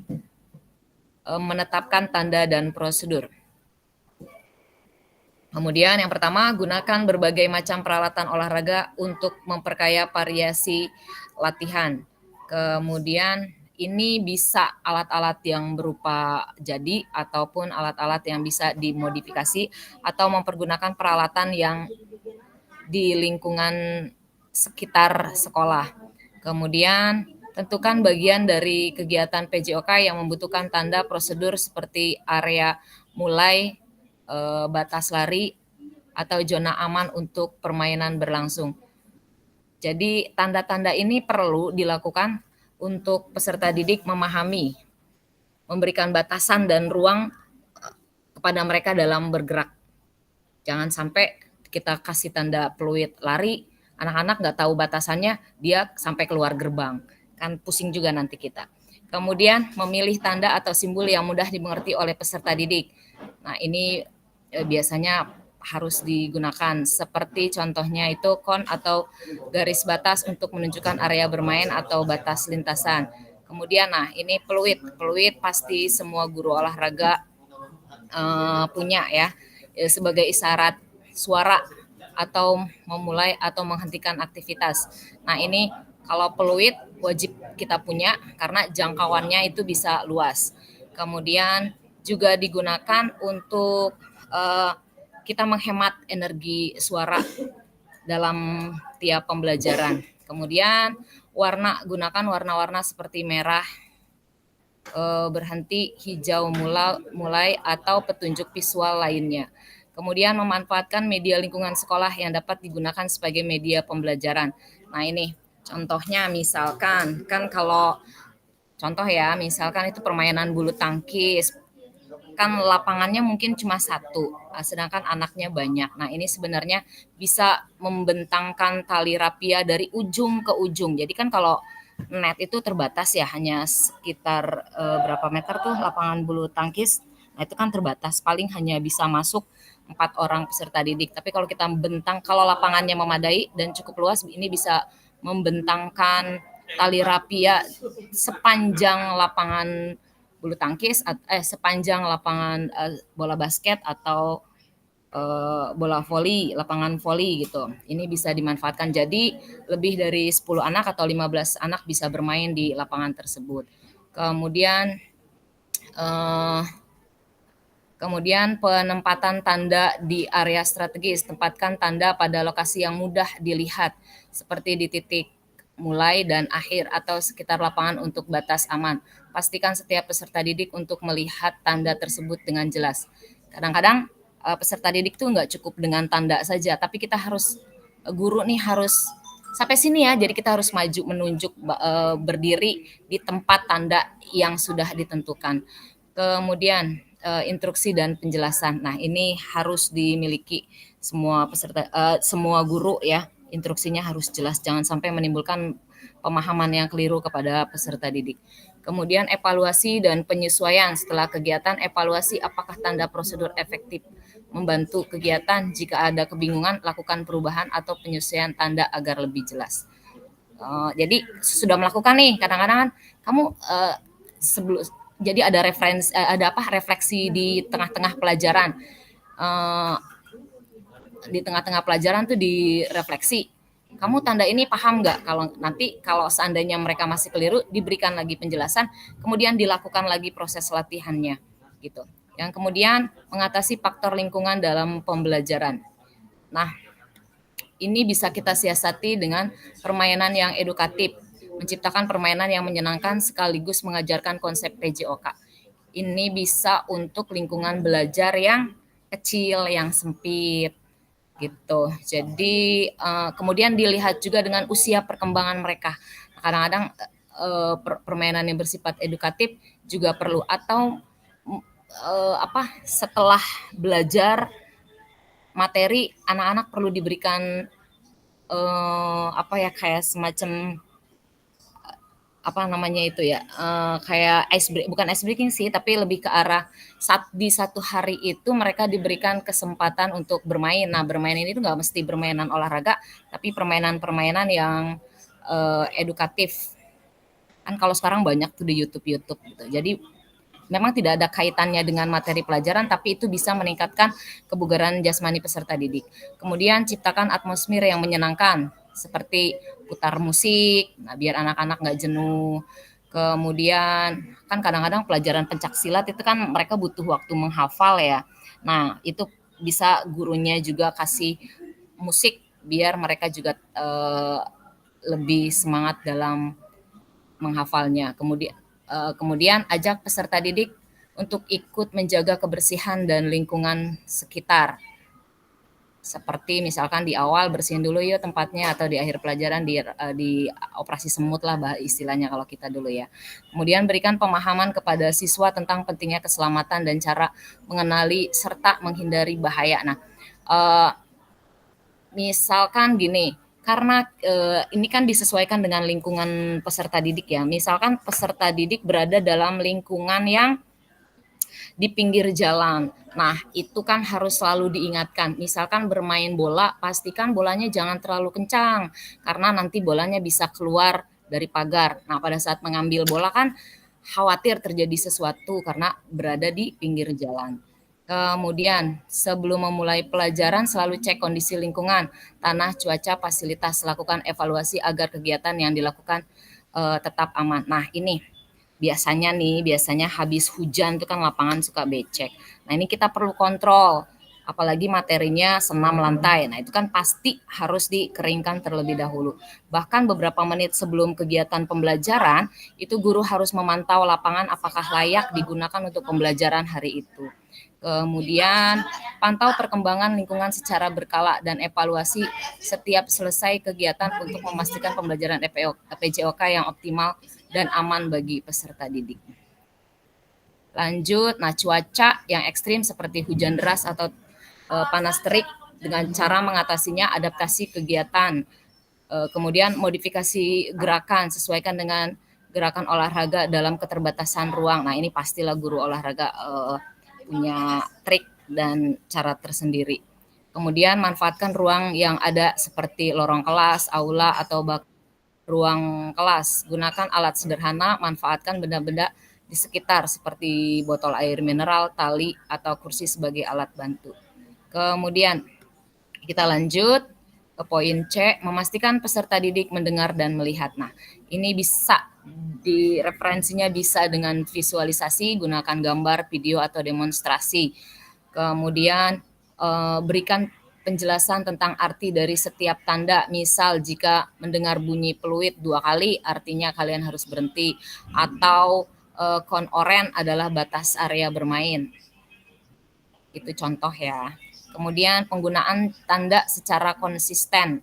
menetapkan tanda dan prosedur. Kemudian yang pertama, gunakan berbagai macam peralatan olahraga untuk memperkaya variasi latihan. Kemudian ini bisa alat-alat yang berupa jadi ataupun alat-alat yang bisa dimodifikasi atau mempergunakan peralatan yang di lingkungan sekitar sekolah. Kemudian tentukan bagian dari kegiatan PJOK yang membutuhkan tanda prosedur seperti area mulai, batas lari, atau zona aman untuk permainan berlangsung. Jadi tanda-tanda ini perlu dilakukan untuk peserta didik memahami, memberikan batasan dan ruang kepada mereka dalam bergerak. Jangan sampai kita kasih tanda peluit lari, anak-anak nggak tahu batasannya, dia sampai keluar gerbang. Kan pusing juga nanti kita. Kemudian memilih tanda atau simbol yang mudah dimengerti oleh peserta didik. Nah ini biasanya harus digunakan, seperti contohnya itu kon atau garis batas untuk menunjukkan area bermain atau batas lintasan. Kemudian nah ini peluit pasti semua guru olahraga punya ya, sebagai isyarat suara atau memulai atau menghentikan aktivitas. Nah ini kalau peluit wajib kita punya karena jangkauannya itu bisa luas. Kemudian juga digunakan untuk kita menghemat energi suara dalam tiap pembelajaran. Kemudian gunakan warna-warna seperti merah, berhenti, hijau, mulai atau petunjuk visual lainnya. Kemudian memanfaatkan media lingkungan sekolah yang dapat digunakan sebagai media pembelajaran. Nah ini contohnya misalkan, kan kalau contoh ya, misalkan itu permainan bulu tangkis, kan lapangannya mungkin cuma satu, sedangkan anaknya banyak. Nah ini sebenarnya bisa membentangkan tali rapia dari ujung ke ujung. Jadi kan kalau net itu terbatas ya, hanya sekitar berapa meter tuh lapangan bulu tangkis. Nah itu kan terbatas, paling hanya bisa masuk 4 orang peserta didik. Tapi kalau kita bentang, kalau lapangannya memadai dan cukup luas, ini bisa membentangkan tali rapia sepanjang lapangan bulu tangkis, sepanjang lapangan bola basket atau bola voli, lapangan voli gitu. Ini bisa dimanfaatkan. Jadi lebih dari 10 anak atau 15 anak bisa bermain di lapangan tersebut. Kemudian penempatan tanda di area strategis. Tempatkan tanda pada lokasi yang mudah dilihat, seperti di titik mulai dan akhir atau sekitar lapangan untuk batas aman. Pastikan setiap peserta didik untuk melihat tanda tersebut dengan jelas. Kadang-kadang peserta didik tuh nggak cukup dengan tanda saja, tapi kita harus, guru nih harus sampai sini ya, jadi kita harus maju menunjuk, berdiri di tempat tanda yang sudah ditentukan. Kemudian instruksi dan penjelasan. Nah ini harus dimiliki semua peserta, semua guru ya. Instruksinya harus jelas, jangan sampai menimbulkan pemahaman yang keliru kepada peserta didik. Kemudian evaluasi dan penyesuaian. Setelah kegiatan, evaluasi apakah tanda prosedur efektif membantu kegiatan. Jika ada kebingungan, lakukan perubahan atau penyesuaian tanda agar lebih jelas. Jadi sudah melakukan nih, kadang-kadang kamu jadi ada refleksi di tengah-tengah pelajaran. Di tengah-tengah pelajaran tuh direfleksi. Kamu tanda ini paham nggak? Kalau seandainya mereka masih keliru, diberikan lagi penjelasan, kemudian dilakukan lagi proses latihannya, gitu. Yang kemudian mengatasi faktor lingkungan dalam pembelajaran. Nah, ini bisa kita siasati dengan permainan yang edukatif, menciptakan permainan yang menyenangkan sekaligus mengajarkan konsep PJOK. Ini bisa untuk lingkungan belajar yang kecil, yang sempit, gitu. Jadi kemudian dilihat juga dengan usia perkembangan mereka. Kadang-kadang permainan yang bersifat edukatif juga perlu, atau setelah belajar materi, anak-anak perlu diberikan kayak semacam kayak bukan ice breaking sih, tapi lebih ke arah di satu hari itu mereka diberikan kesempatan untuk bermain. Nah, bermain ini tuh nggak mesti permainan olahraga, tapi permainan-permainan yang edukatif. Kan kalau sekarang banyak tuh di YouTube gitu. Jadi memang tidak ada kaitannya dengan materi pelajaran, tapi itu bisa meningkatkan kebugaran jasmani peserta didik. Kemudian ciptakan atmosfer yang menyenangkan, seperti putar musik, nah biar anak-anak nggak jenuh. Kemudian kan kadang-kadang pelajaran pencaksilat itu kan mereka butuh waktu menghafal ya. Nah itu bisa gurunya juga kasih musik biar mereka juga lebih semangat dalam menghafalnya. Kemudian ajak peserta didik untuk ikut menjaga kebersihan dan lingkungan sekitar. Seperti misalkan di awal bersihin dulu yuk tempatnya, atau di akhir pelajaran di operasi semut lah istilahnya kalau kita dulu ya. Kemudian berikan pemahaman kepada siswa tentang pentingnya keselamatan dan cara mengenali serta menghindari bahaya. Nah, misalkan gini, karena ini kan disesuaikan dengan lingkungan peserta didik ya. Misalkan peserta didik berada dalam lingkungan yang di pinggir jalan. Nah, itu kan harus selalu diingatkan. Misalkan bermain bola, pastikan bolanya jangan terlalu kencang, karena nanti bolanya bisa keluar dari pagar. Nah, pada saat mengambil bola kan khawatir terjadi sesuatu karena berada di pinggir jalan. Kemudian, sebelum memulai pelajaran, selalu cek kondisi lingkungan, tanah, cuaca, fasilitas, lakukan evaluasi agar kegiatan yang dilakukan tetap aman. Nah, ini biasanya habis hujan itu kan lapangan suka becek. Nah, ini kita perlu kontrol, apalagi materinya senam lantai. Nah, itu kan pasti harus dikeringkan terlebih dahulu. Bahkan beberapa menit sebelum kegiatan pembelajaran, itu guru harus memantau lapangan apakah layak digunakan untuk pembelajaran hari itu. Kemudian pantau perkembangan lingkungan secara berkala dan evaluasi setiap selesai kegiatan untuk memastikan pembelajaran PJOK yang optimal dan aman bagi peserta didik. Lanjut, nah cuaca yang ekstrim seperti hujan deras atau panas terik, dengan cara mengatasinya adaptasi kegiatan. Kemudian modifikasi gerakan sesuaikan dengan gerakan olahraga dalam keterbatasan ruang. Nah, ini pastilah guru olahraga punya trik dan cara tersendiri. Kemudian manfaatkan ruang yang ada seperti lorong kelas, aula, atau ruang kelas. Gunakan alat sederhana, manfaatkan benda-benda di sekitar seperti botol air mineral, tali, atau kursi sebagai alat bantu. Kemudian kita lanjut ke poin C, memastikan peserta didik mendengar dan melihat. Nah, ini bisa referensinya bisa dengan visualisasi, gunakan gambar, video, atau demonstrasi. Kemudian berikan penjelasan tentang arti dari setiap tanda. Misal jika mendengar bunyi peluit 2 kali, artinya kalian harus berhenti. Atau kon oren adalah batas area bermain. Itu contoh ya. Kemudian penggunaan tanda secara konsisten.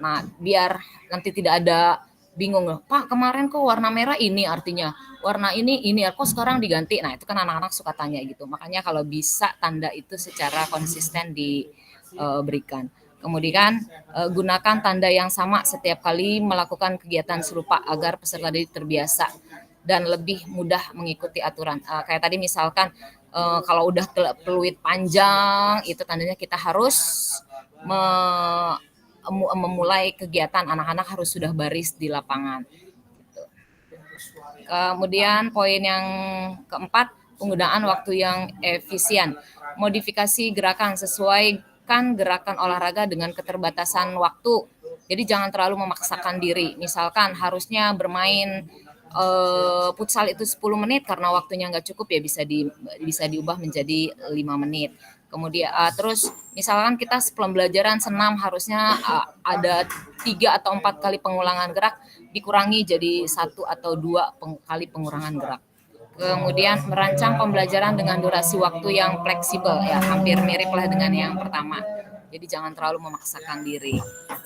Nah, biar nanti tidak ada bingung loh, Pak kemarin kok warna merah ini artinya, warna ini kok sekarang diganti. Nah, itu kan anak-anak suka tanya gitu. Makanya kalau bisa tanda itu secara konsisten diberikan. Kemudian gunakan tanda yang sama setiap kali melakukan kegiatan serupa agar peserta didik terbiasa dan lebih mudah mengikuti aturan. Kayak tadi misalkan kalau udah peluit panjang, itu tandanya kita harus memulai kegiatan, anak-anak harus sudah baris di lapangan. Gitu. Kemudian poin yang keempat, penggunaan waktu yang efisien. Modifikasi gerakan, sesuaikan gerakan olahraga dengan keterbatasan waktu. Jadi jangan terlalu memaksakan diri. Misalkan harusnya bermain futsal itu 10 menit karena waktunya nggak cukup ya bisa diubah menjadi 5 menit. Kemudian terus misalkan kita pembelajaran senam harusnya ada 3 atau 4 kali pengulangan gerak, dikurangi jadi 1 atau 2 kali pengurangan gerak. Kemudian merancang pembelajaran dengan durasi waktu yang fleksibel ya, hampir mirip lah dengan yang pertama. Jadi jangan terlalu memaksakan diri.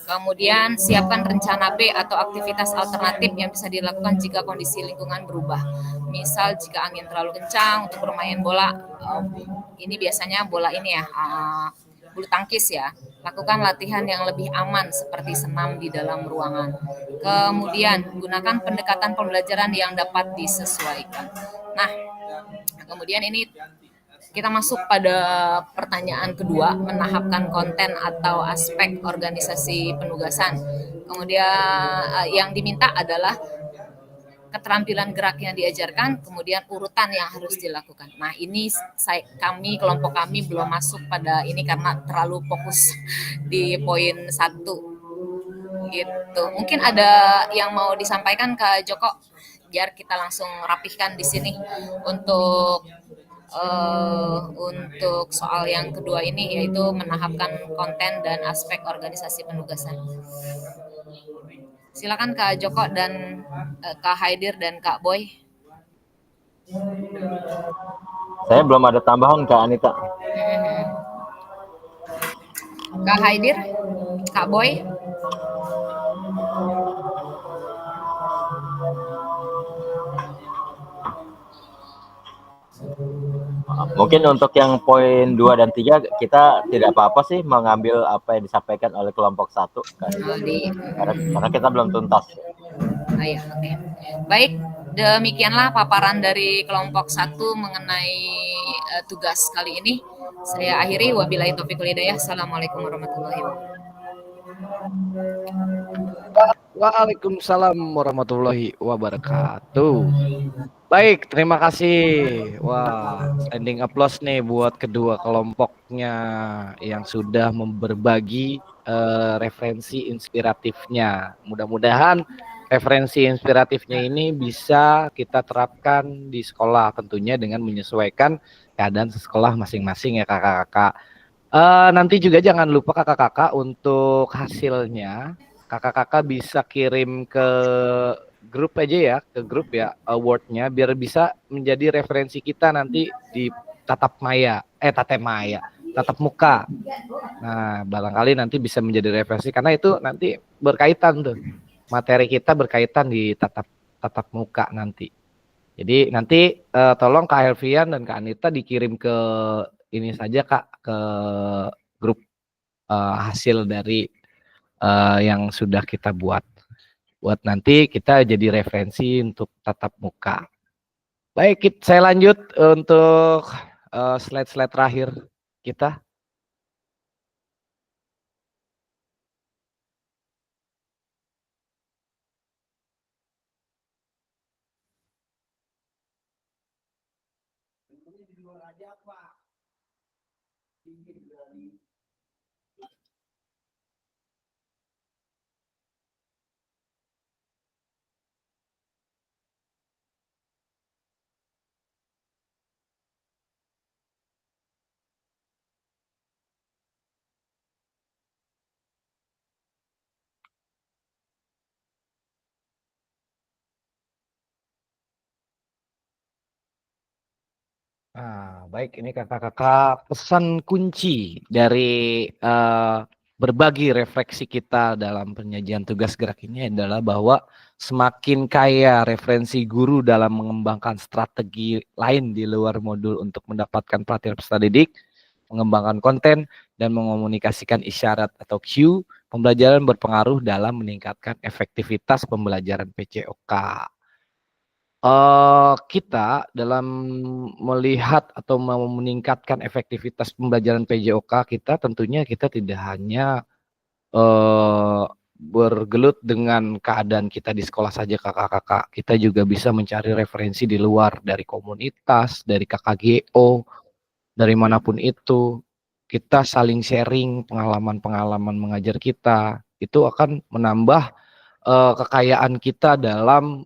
Kemudian siapkan rencana B atau aktivitas alternatif yang bisa dilakukan jika kondisi lingkungan berubah. Misal jika angin terlalu kencang untuk bermain bola, ini biasanya bola ini ya, bulu tangkis ya. Lakukan latihan yang lebih aman seperti senam di dalam ruangan. Kemudian gunakan pendekatan pembelajaran yang dapat disesuaikan. Nah, kemudian ini kita masuk pada pertanyaan kedua, menahapkan konten atau aspek organisasi penugasan. Kemudian yang diminta adalah keterampilan gerak yang diajarkan, kemudian urutan yang harus dilakukan. Nah, ini kelompok kami belum masuk pada ini karena terlalu fokus di poin 1. Gitu. Mungkin ada yang mau disampaikan ke Joko, biar kita langsung rapihkan di sini untuk soal yang kedua ini, yaitu menahapkan konten dan aspek organisasi penugasan. Silakan Kak Joko dan Kak Haidir dan Kak Boy. Saya belum ada tambahan Kak Anita. Kak Haidir, Kak Boy. Mungkin untuk yang poin 2 dan 3 kita tidak apa-apa sih mengambil apa yang disampaikan oleh kelompok 1 karena kita belum tuntas. Ya, oke. Baik, demikianlah paparan dari kelompok 1 mengenai tugas kali ini. Saya akhiri, wabillahi taufiq wal hidayah. Assalamualaikum warahmatullahi wabarakatuh. Waalaikumsalam warahmatullahi wabarakatuh. Baik, terima kasih. Wah, standing applause nih buat kedua kelompoknya yang sudah berbagi referensi inspiratifnya. Mudah-mudahan referensi inspiratifnya ini bisa kita terapkan di sekolah, tentunya dengan menyesuaikan keadaan sekolah masing-masing ya kakak-kakak. Nanti juga jangan lupa kakak-kakak untuk hasilnya kakak-kakak bisa kirim ke grup aja ya, ke grup ya awardnya biar bisa menjadi referensi kita nanti di tatap muka. Nah, barangkali nanti bisa menjadi referensi karena itu nanti berkaitan tuh. Materi kita berkaitan di tatap muka nanti. Jadi nanti tolong Kak Helvian dan Kak Anita dikirim ke ini saja Kak, ke grup hasil dari yang sudah kita buat nanti kita jadi referensi untuk tatap muka. Baik, saya lanjut untuk slide-slide terakhir kita. Baik, ini kakak-kakak pesan kunci dari berbagi refleksi kita dalam penyajian tugas gerak ini adalah bahwa semakin kaya referensi guru dalam mengembangkan strategi lain di luar modul untuk mendapatkan pelatihan peserta didik, mengembangkan konten, dan mengomunikasikan isyarat atau cue, pembelajaran berpengaruh dalam meningkatkan efektivitas pembelajaran PJOK. Kita dalam melihat atau mau meningkatkan efektivitas pembelajaran PJOK kita tentunya kita tidak hanya bergelut dengan keadaan kita di sekolah saja kakak-kakak, kita juga bisa mencari referensi di luar dari komunitas, dari KKGO, dari manapun itu. Kita saling sharing pengalaman-pengalaman mengajar kita, itu akan menambah kekayaan kita dalam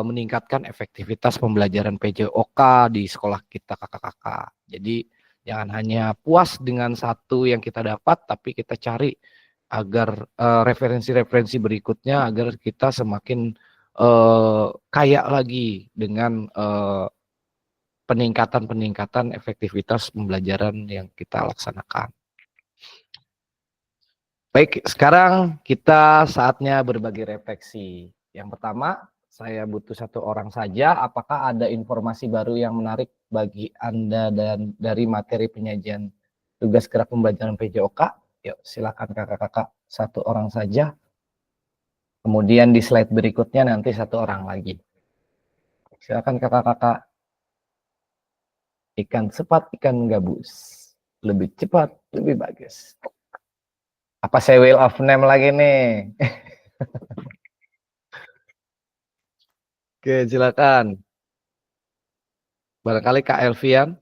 meningkatkan efektivitas pembelajaran PJOK di sekolah kita kakak-kakak. Jadi jangan hanya puas dengan satu yang kita dapat, tapi kita cari agar referensi-referensi berikutnya agar kita semakin kaya lagi dengan peningkatan efektivitas pembelajaran yang kita laksanakan. Baik, sekarang kita saatnya berbagi refleksi. Yang pertama, saya butuh satu orang saja. Apakah ada informasi baru yang menarik bagi Anda dan dari materi penyajian tugas gerak pembelajaran PJOK? Yuk, silakan kakak-kakak, satu orang saja. Kemudian di slide berikutnya nanti satu orang lagi. Silakan kakak-kakak. Ikan cepat, ikan gabus. Lebih cepat, lebih bagus. Apa saya wheel of name lagi nih? Oke, silakan. Barangkali Kak Elvian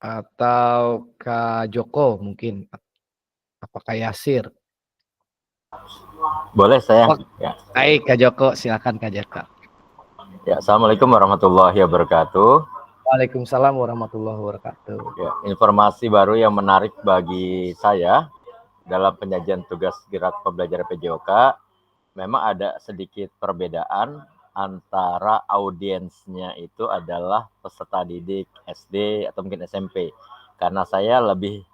atau Kak Joko mungkin. Apakah Yasir? Boleh saya? Ya. Baik, Kak Joko, silakan Kak Joko. Ya, Assalamualaikum warahmatullahi wabarakatuh. Waalaikumsalam warahmatullahi wabarakatuh. Ya, informasi baru yang menarik bagi saya dalam penyajian tugas gerak pembelajaran PJOK, memang ada sedikit perbedaan antara audiensnya itu adalah peserta didik SD atau mungkin SMP. Karena saya lebih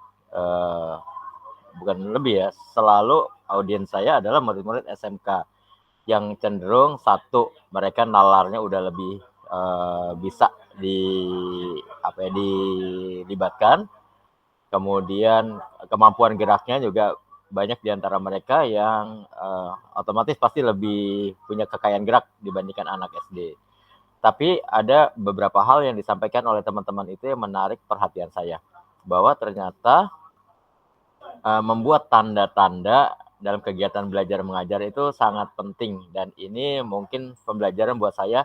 bukan lebih ya, selalu audiens saya adalah murid-murid SMK yang cenderung satu, mereka nalarnya udah lebih bisa dilibatkan, kemudian kemampuan geraknya juga banyak di antara mereka yang otomatis pasti lebih punya kekayaan gerak dibandingkan anak SD. Tapi ada beberapa hal yang disampaikan oleh teman-teman itu yang menarik perhatian saya, bahwa ternyata membuat tanda-tanda dalam kegiatan belajar mengajar itu sangat penting, dan ini mungkin pembelajaran buat saya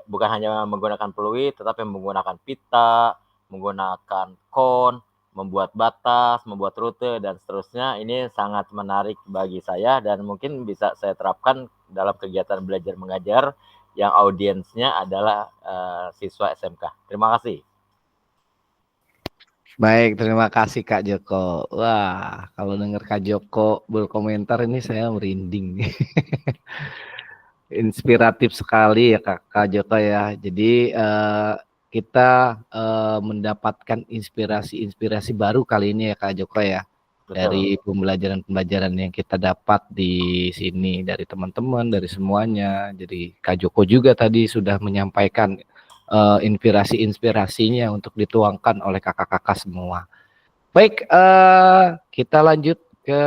bukan hanya menggunakan peluit, tetapi menggunakan pita, menggunakan kon, membuat batas, membuat rute, dan seterusnya. Ini sangat menarik bagi saya dan mungkin bisa saya terapkan dalam kegiatan belajar mengajar yang audiensnya adalah siswa SMK. Terima kasih. Baik, terima kasih Kak Joko. Wah, kalau dengar Kak Joko berkomentar ini saya merinding. Inspiratif sekali ya Kak Joko ya. Jadi kita mendapatkan inspirasi baru kali ini ya Kak Joko ya. Betul. Dari pembelajaran yang kita dapat di sini, dari teman-teman, dari semuanya. Jadi Kak Joko juga tadi sudah menyampaikan inspirasi-inspirasinya untuk dituangkan oleh kakak-kakak semua. Baik, kita lanjut ke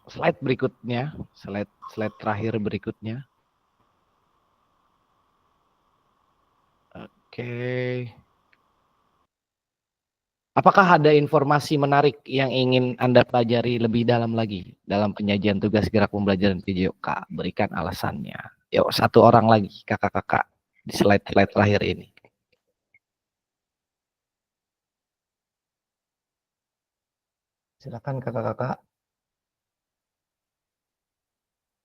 slide berikutnya, slide terakhir berikutnya. Oke. Apakah ada informasi menarik yang ingin Anda pelajari lebih dalam lagi dalam penyajian tugas gerak pembelajaran PJOK? Berikan alasannya. Yuk, satu orang lagi, kakak-kakak, di slide terakhir ini. Silakan kakak-kakak.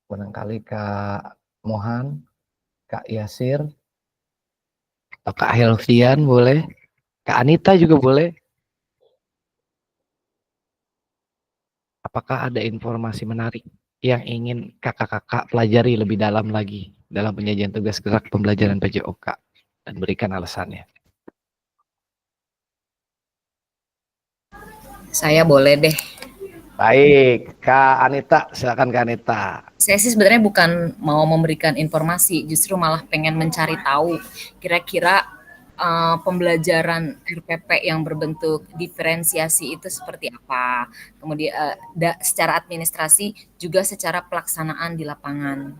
Barangkali Kak Mohan, Kak Yasir, atau Kak Helvian boleh. Kak Anita juga boleh. Apakah ada informasi menarik yang ingin kakak-kakak pelajari lebih dalam lagi dalam penyajian tugas gerak pembelajaran PJOK, dan berikan alasannya. Saya boleh deh. Baik, Kak Anita, silakan Kak Anita. Saya sih sebenarnya bukan mau memberikan informasi, justru malah pengen mencari tahu kira-kira pembelajaran RPP yang berbentuk diferensiasi itu seperti apa. Kemudian secara administrasi juga secara pelaksanaan di lapangan.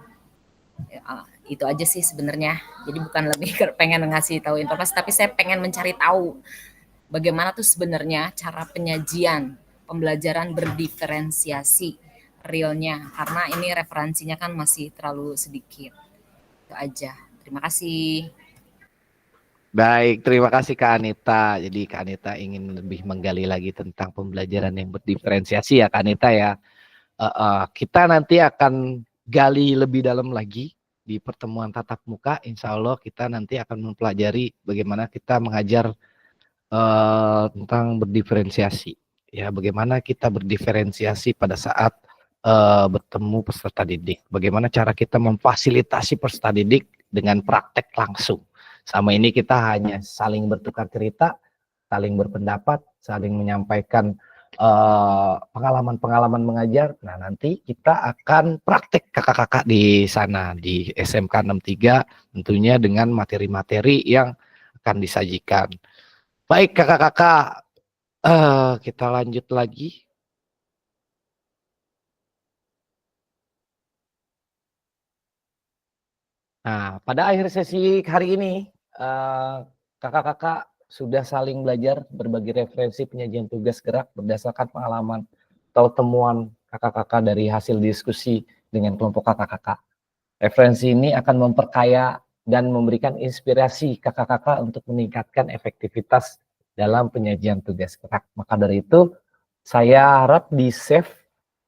Itu aja sih sebenarnya. Jadi bukan lebih pengen ngasih tahu informasi, tapi saya pengen mencari tahu bagaimana tuh sebenarnya cara penyajian pembelajaran berdiferensiasi realnya, karena ini referensinya kan masih terlalu sedikit. Itu aja. Terima kasih. Baik, terima kasih Kak Anita. Jadi Kak Anita ingin lebih menggali lagi tentang pembelajaran yang berdiferensiasi ya Kak Anita ya. Kita nanti akan gali lebih dalam lagi di pertemuan tatap muka. Insya Allah kita nanti akan mempelajari bagaimana kita mengajar tentang berdiferensiasi. Ya, bagaimana kita berdiferensiasi pada saat bertemu peserta didik. Bagaimana cara kita memfasilitasi peserta didik dengan praktek langsung. Sama ini kita hanya saling bertukar cerita, saling berpendapat, saling menyampaikan pengalaman-pengalaman mengajar. Nah, nanti kita akan praktek kakak-kakak di sana di SMK 63 tentunya dengan materi-materi yang akan disajikan. Baik kakak-kakak, kita lanjut lagi. Nah, pada akhir sesi hari ini, kakak-kakak sudah saling belajar berbagi referensi penyajian tugas gerak berdasarkan pengalaman atau temuan kakak-kakak dari hasil diskusi dengan kelompok kakak-kakak. Referensi ini akan memperkaya dan memberikan inspirasi kakak-kakak untuk meningkatkan efektivitas dalam penyajian tugas gerak. Maka dari itu, saya harap di-save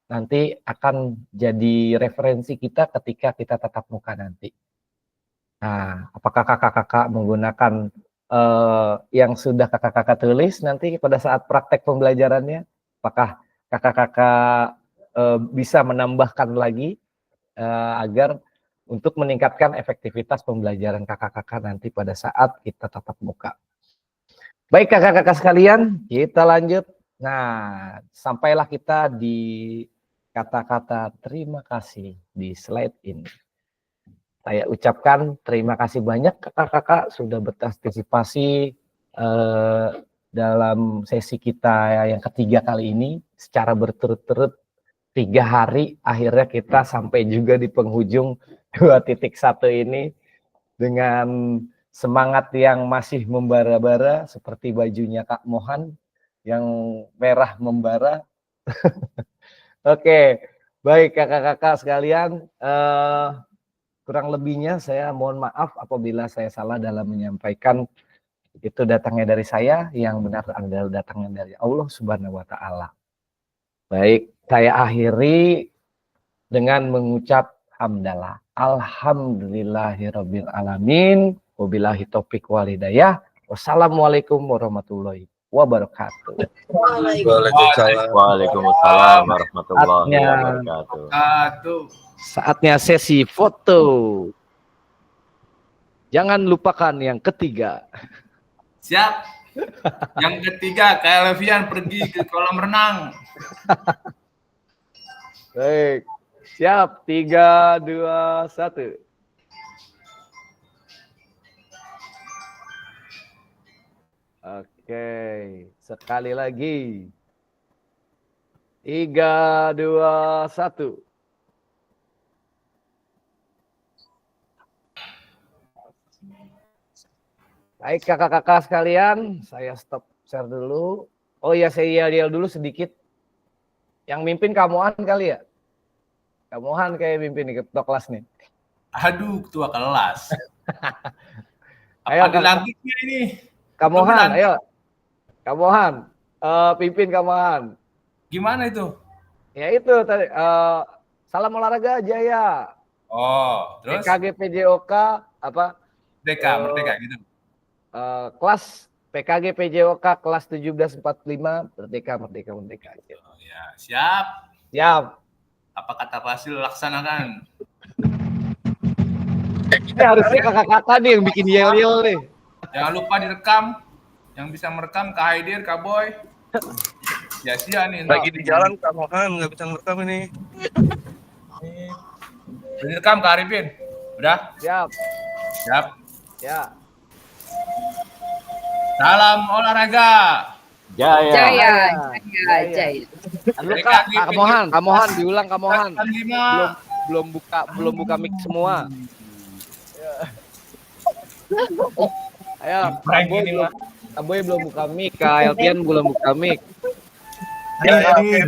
nanti akan jadi referensi kita ketika kita tatap muka nanti. Nah, apakah kakak-kakak menggunakan yang sudah kakak-kakak tulis nanti pada saat praktek pembelajarannya? Apakah kakak-kakak bisa menambahkan lagi agar untuk meningkatkan efektivitas pembelajaran kakak-kakak nanti pada saat kita tatap muka? Baik kakak-kakak sekalian, kita lanjut. Nah, sampailah kita di kata-kata terima kasih di slide ini. Saya ucapkan terima kasih banyak kakak-kakak sudah berpartisipasi dalam sesi kita yang ketiga kali ini secara berturut-turut 3 hari. Akhirnya kita sampai juga di penghujung 2.1 ini dengan semangat yang masih membara-bara seperti bajunya Kak Mohan yang merah membara. Oke, baik kakak-kakak sekalian, kurang lebihnya saya mohon maaf apabila saya salah dalam menyampaikan. Itu datangnya dari saya, yang benar adalah datangnya dari Allah Subhanahu wa Ta'ala. Baik, saya akhiri dengan mengucap hamdalah. Alhamdulillahirabbil alamin. Wabillahi taufik wal hidayah. Wassalamualaikum warahmatullahi wabarakatuh. Waalaikumsalam warahmatullahi wabarakatuh. Saatnya sesi foto. Jangan lupakan yang ketiga. Siap. Yang ketiga, Kak Levian pergi ke kolam renang. Baik. Siap. 3, 2, 1. Oke. Sekali lagi. 3, 2, 1. Baik kakak-kakak sekalian, saya stop share dulu. Oh iya, saya yel dulu sedikit. Yang mimpin Kamohan kali ya? Kamohan kayak mimpin nih ketua kelas nih. Aduh, ketua kelas. Ayo Apa dilantiknya ini? Kamohan, ayo. Kamohan, pimpin Kamohan. Gimana itu? Ya itu tadi, salam olahraga Jaya. Oh, terus? PKG PJOK apa? Merdeka gitu. Kelas PKG PJOK kelas 1745 merdeka. Oh, ya, siap. Siap. Apa kata Fasil laksanakan? Ini harusnya kakak-kakak nih yang bikin yel-yel nih. Jangan lupa direkam. Yang bisa merekam Kak Haidir, Kak Boy. Sia-sia nih. Lagi di jalan Kak Mohan, nggak bisa merekam ini. Direkam Kak Arifin. Udah? Siap. Siap. Ya. Salam olahraga. Jaya. Jaya. Halo Kak, Kamohan diulang Kamohan. Belum buka mic semua. Ayo, Aboy belum buka mic, Kak Elpian belum buka mic. Baik,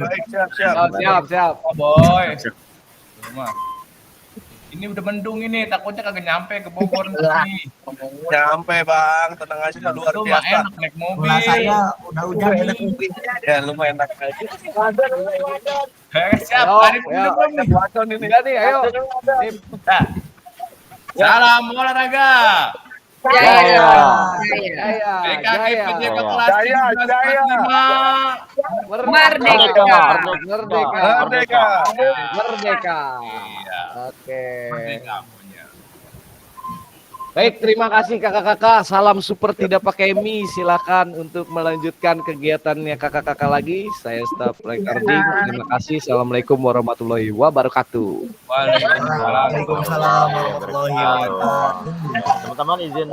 Siap. Boy. Ini udah mendung ini, takutnya kagak nyampe ke Bogor nih. Nyampe Bang, tenang aja luar biasa. Enak naik mobil. Saya udah hujan enak mobil. Ya lumayan enak aja. Siap, hari ini. Ayo. Salam olahraga. Jaya. PKG PJOK kelas Jaya. 1745. Merdeka. Iya. Oke. Merdeka punya. Baik, terima kasih kakak-kakak. Salam super tidak pakai mie. Silakan untuk melanjutkan kegiatannya kakak-kakak lagi. Saya stop recording. Terima kasih. Assalamualaikum warahmatullahi wabarakatuh. Waalaikumsalam. Waalaikumsalam warahmatullahi wabarakatuh. Teman-teman izin